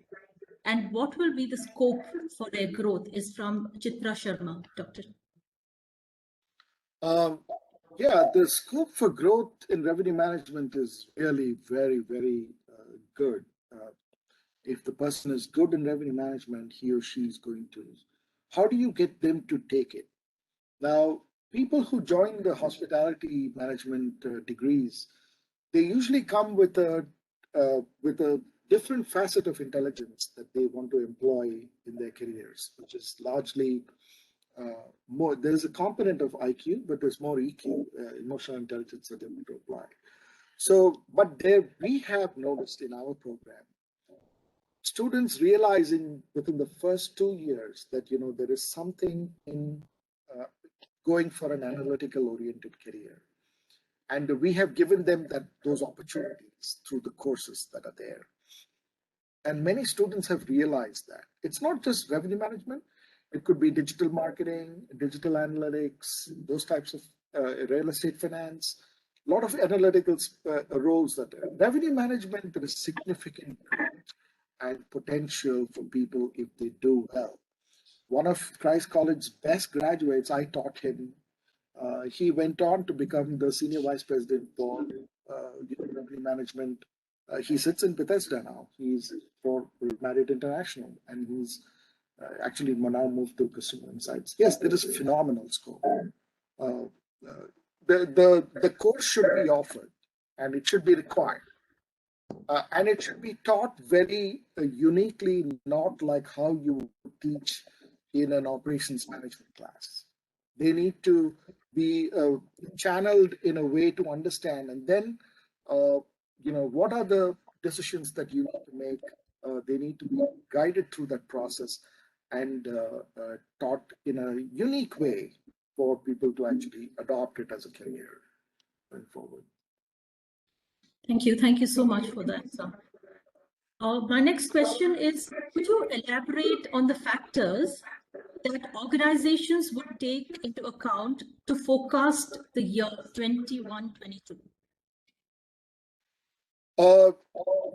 And what will be the scope for their growth? Is from Chitra Sharma, Doctor. Yeah, the scope for growth in revenue management is really very, very good. If the person is good in revenue management, he or she is going to. How do you get them to take it? Now, people who join the hospitality management degrees, they usually come with a different facet of intelligence that they want to employ in their careers, which is largely more. There's a component of IQ, but there's more EQ, emotional intelligence, that they want to apply. So, but there we have noticed in our program, students realizing within the first 2 years that there is something in going for an analytical oriented career, and we have given them those opportunities through the courses that are there. And many students have realized that it's not just revenue management. It could be digital marketing, digital analytics, those types of real estate finance, a lot of analytical roles that revenue management. There is significant and potential for people if they do well. One of Christ College's best graduates, I taught him. He went on to become the senior vice president for revenue management. He sits in Bethesda now. He's for Marriott International, and he's actually now moved to Consumer Insights. Yes, there is phenomenal scope. The course should be offered, and it should be required. And it should be taught very uniquely, not like how you teach in an operations management class. They need to be channeled in a way to understand, and then what are the decisions that you need to make. They need to be guided through that process and taught in a unique way for people to actually adopt it as a career going forward. Thank you. Thank you so much for that, sir. My next question is, could you elaborate on the factors that organizations would take into account to forecast the year 21-22?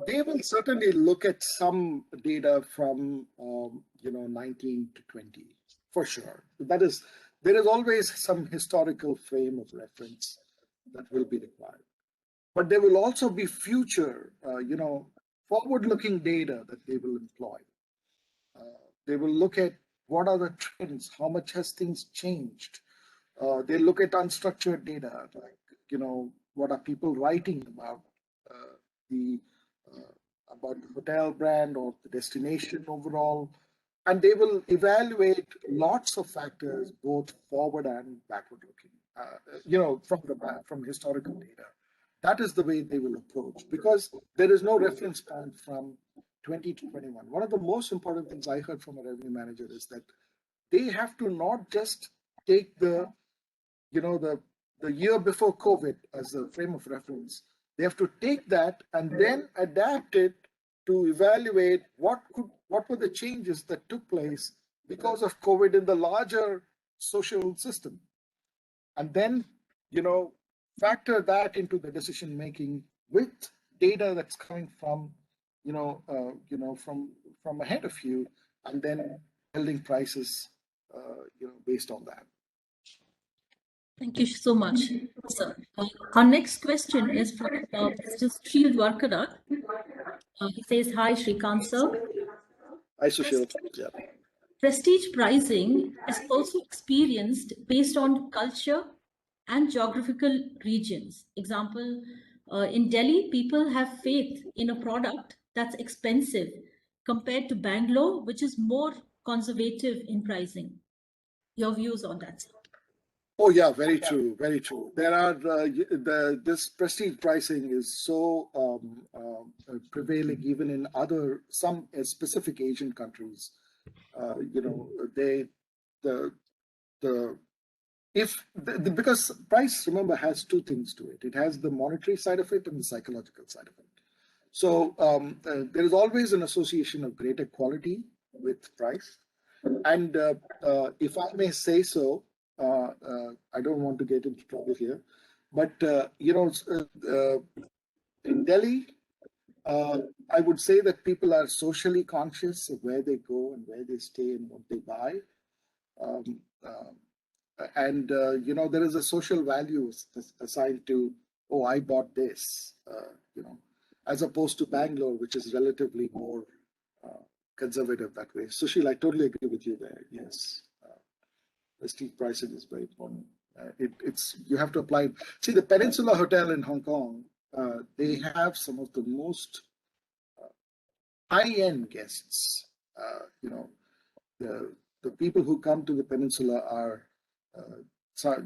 They will certainly look at some data from 19 to 20, for sure. There is always some historical frame of reference that will be required. But there will also be future, forward-looking data that they will employ. They will look at what are the trends, how much has things changed. They look at unstructured data, like what are people writing about the hotel brand or the destination overall, and they will evaluate lots of factors, both forward and backward-looking. From historical data. That is the way they will approach, because there is no reference point from 20 to 21. One of the most important things I heard from a revenue manager is that they have to not just take the year before COVID as a frame of reference. They have to take that and then adapt it to evaluate what were the changes that took place because of COVID in the larger social system, and then factor that into the decision making with data that's coming from from ahead of you, and then building prices based on that. Thank you so much, sir. Our next question is from Mr. Sril Dwarkara. He says, "Hi, Srikanth sir. Hi, Sushil. Yeah. Prestige pricing is also experienced based on culture and geographical regions. Example, in Delhi, people have faith in a product that's expensive compared to Bangalore, which is more conservative in pricing. Your views on that, sir? Oh yeah, very true, very true. There are this prestige pricing is so prevailing even in some specific Asian countries. Because price, remember, has two things to it. It has the monetary side of it and the psychological side of it. So there is always an association of greater quality with price. And if I may say so, I don't want to get into trouble here, but in Delhi, I would say that people are socially conscious of where they go and where they stay and what they buy. There is a social value assigned to, oh, I bought this, as opposed to Bangalore, which is relatively more conservative that way. Sushil, I totally agree with you there. Yes, prestige pricing is very important. You have to apply. See, the Peninsula Hotel in Hong Kong, they have some of the most high-end guests. The people who come to the Peninsula are.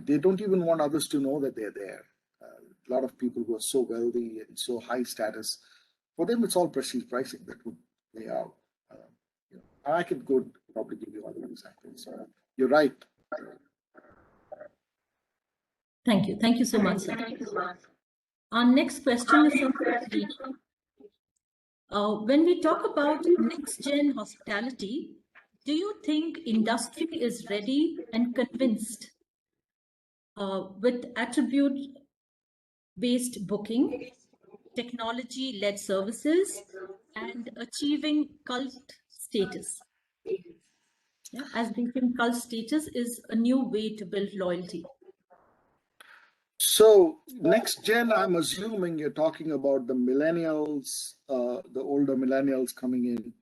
They don't even want others to know that they're there. A lot of people who are so wealthy and so high status, for them it's all prestige pricing that would play out. I could probably give you other examples. You're right. Thank you. Thank you so much, sir. Our next question is from when we talk about next-gen hospitality, do you think industry is ready and convinced with attribute-based booking, technology-led services, and achieving cult status? Yeah, as becoming cult status is a new way to build loyalty. So next gen, I'm assuming you're talking about the millennials, the older millennials coming in.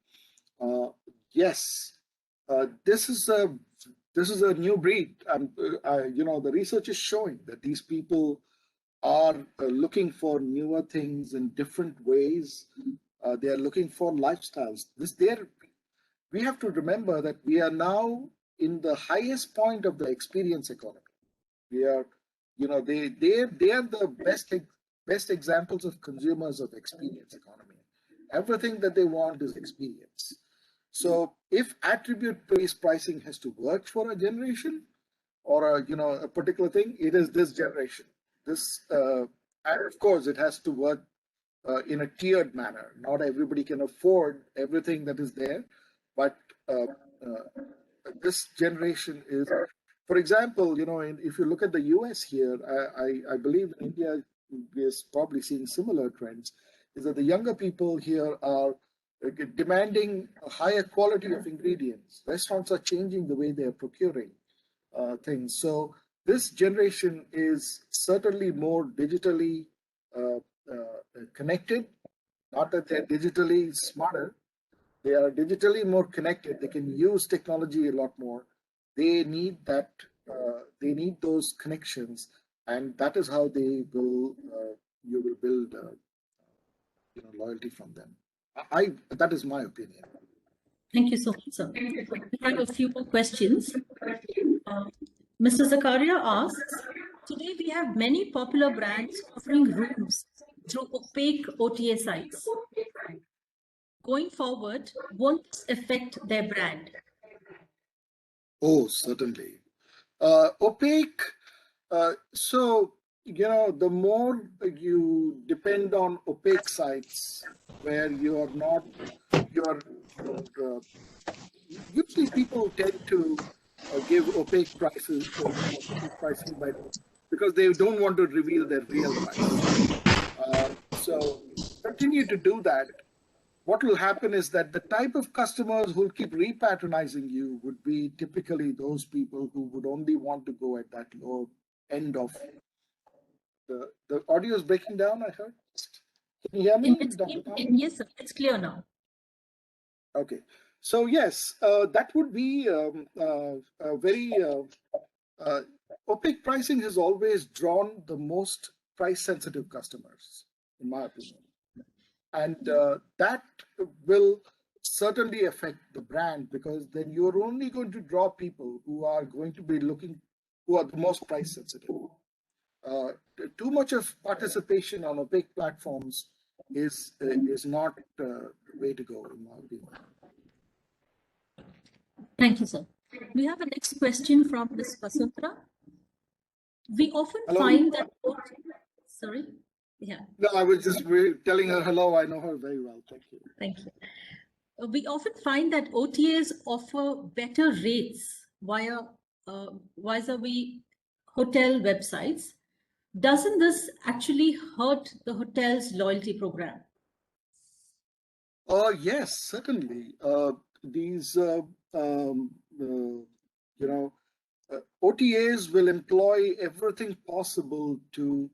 Yes, this is a new breed. The research is showing that these people are looking for newer things in different ways. They are looking for lifestyles. We have to remember that we are now in the highest point of the experience economy. We are, they are the best examples of consumers of experience economy. Everything that they want is experience. So if attribute-based pricing has to work for a generation or a particular thing, it is this generation. And of course, it has to work in a tiered manner. Not everybody can afford everything that is there, but this generation is, for example, if you look at the US here, I believe India is probably seeing similar trends, is that the younger people here are demanding a higher quality of ingredients. Restaurants are changing the way they are procuring things. So this generation is certainly more digitally connected, not that they're digitally smarter. They are digitally more connected. They can use technology a lot more. They need that. They need those connections, and that is how they will. You will build, loyalty from them. That is my opinion. Thank you so much, sir. We have a few more questions. Mr. Zakaria asks, today we have many popular brands offering rooms through opaque OTA sites. Going forward, won't this affect their brand? Oh, certainly. Opaque. So, the more you depend on opaque sites where you are not, usually people tend to give opaque prices, opaque pricing because they don't want to reveal their real price. So continue to do that. What will happen is that the type of customers who will keep repatronizing you would be typically those people who would only want to go at that low end of the audio is breaking down, I heard. Can you hear me? Yes, sir. It's clear now. Okay. So yes, that would be a very opaque pricing has always drawn the most price sensitive customers, in my opinion. And that will certainly affect the brand, because then you're only going to draw people who are going to be looking, who are the most price sensitive. Too much of participation on opaque platforms is not the way to go, in my opinion. Thank you, sir. We have a next question from Ms. Vasunthra. We often find that, sorry, yeah. No, I was just telling her hello. I know her very well. Thank you. Thank you. We often find that OTAs offer better rates via vis-a-vis hotel websites. Doesn't this actually hurt the hotel's loyalty program? Yes, certainly. These, OTAs will employ everything possible to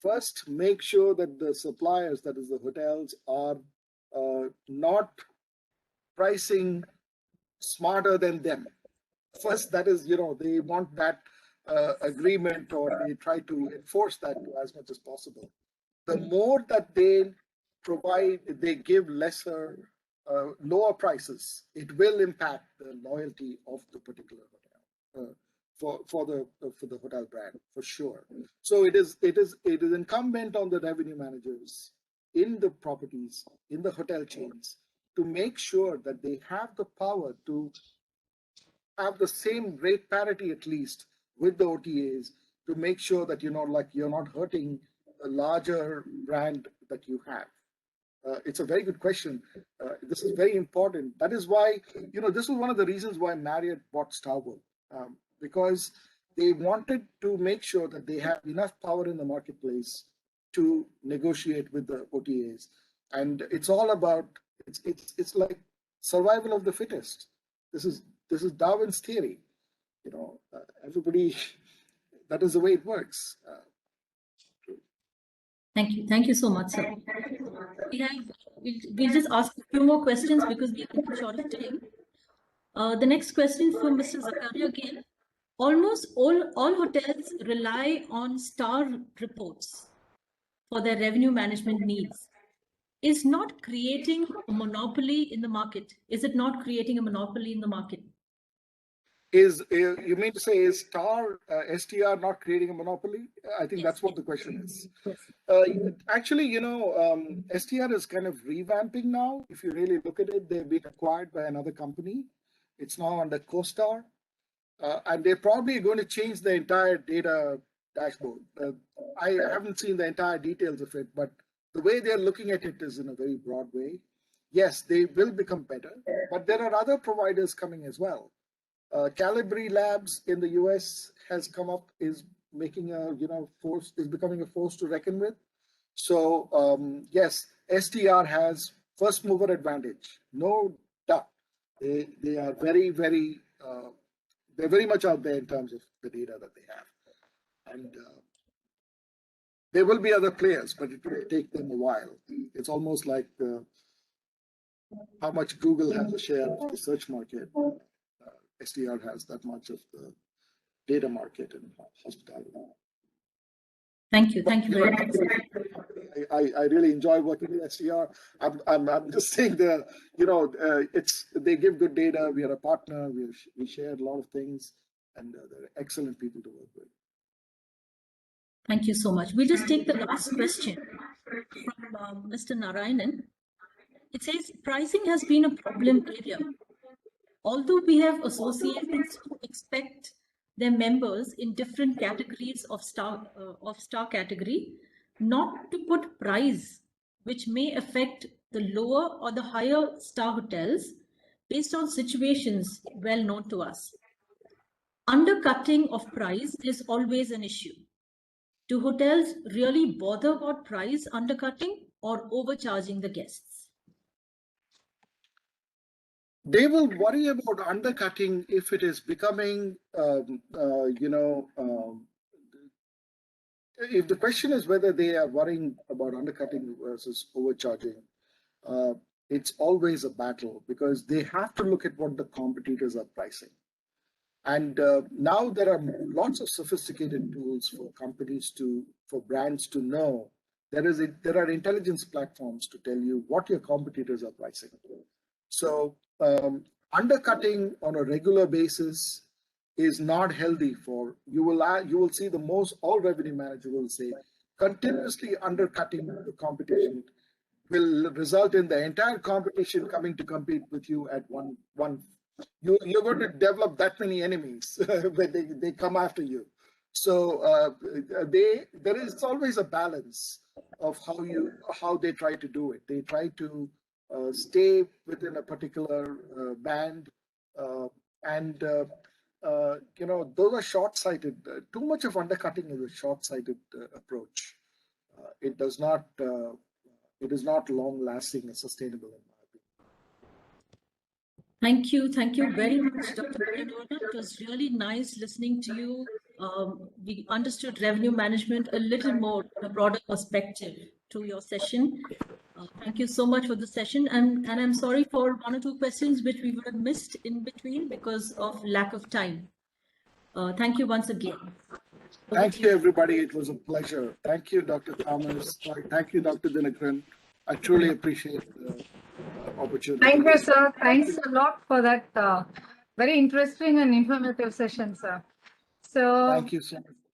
first make sure that the suppliers, that is the hotels, are not pricing smarter than them. First, that is, they want that agreement, or they try to enforce that as much as possible. The more that they provide, they give lesser, lower prices, it will impact the loyalty of the particular hotel for the hotel brand, for sure. So it is incumbent on the revenue managers in the properties, in the hotel chains, to make sure that they have the power to have the same rate parity, at least with the OTAs, to make sure that you're not hurting a larger brand that you have. It's a very good question. This is very important. That is why, this was one of the reasons why Marriott bought Starwood, because they wanted to make sure that they have enough power in the marketplace to negotiate with the OTAs. And it's all about, it's like survival of the fittest. This is Darwin's theory. Everybody, that is the way it works. Thank you so much, sir. We'll just ask a few more questions because we are short of time. The next question from Mr. Zakaria again. Almost all hotels rely on star reports for their revenue management needs. Is not creating a monopoly in the market? Is it not creating a monopoly in the market? You mean to say, is STR not creating a monopoly? I think that's what the question is. Actually, STR is kind of revamping now. If you really look at it, they've been acquired by another company. It's now under CoStar. And they're probably going to change the entire data dashboard. I haven't seen the entire details of it, but the way they're looking at it is in a very broad way. Yes, they will become better, but there are other providers coming as well. Calibri Labs in the US has come up, is making a force, is becoming a force to reckon with. So yes, STR has first mover advantage, no doubt. They are very they're very much out there in terms of the data that they have, and there will be other players, but it will take them a while. It's almost like how much Google has a share of the search market. STR has that much of the data market in hospitality. Thank you very much. I really enjoy working with STR. I'm just saying they give good data. We are a partner. We share a lot of things, and they're excellent people to work with. Thank you so much. We'll just take the last question from Mr. Narayanan. It says pricing has been a problem area. Although we have associations who expect their members in different categories of star category, not to put price which may affect the lower or the higher star hotels based on situations well known to us. Undercutting of price is always an issue. Do hotels really bother about price undercutting or overcharging the guests? They will worry about undercutting if it is becoming, if the question is whether they are worrying about undercutting versus overcharging, it's always a battle because they have to look at what the competitors are pricing. And now there are lots of sophisticated tools for companies for brands to know. There are intelligence platforms to tell you what your competitors are pricing. So undercutting on a regular basis is not healthy for you. Will see all revenue managers will say continuously undercutting the competition will result in the entire competition coming to compete with you at one. You're going to develop that many enemies when they come after you. So there is always a balance of how they try to do it. They try to stay within a particular band, and those are short-sighted. Too much of undercutting is a short-sighted approach. It is not long-lasting and sustainable in my opinion. Thank you very much, Dr. Beldona. It was really nice listening to you. We understood revenue management a little more from a broader perspective through your session. Thank you so much for the session. And I'm sorry for one or two questions which we would have missed in between because of lack of time. Thank you once again. Thank you, everybody. It was a pleasure. Thank you, Dr. Thomas. Thank you, Dr. Dinakaran. I truly appreciate the opportunity. Thank you, sir. Thanks a lot for that very interesting and informative session, sir. So thank you so much.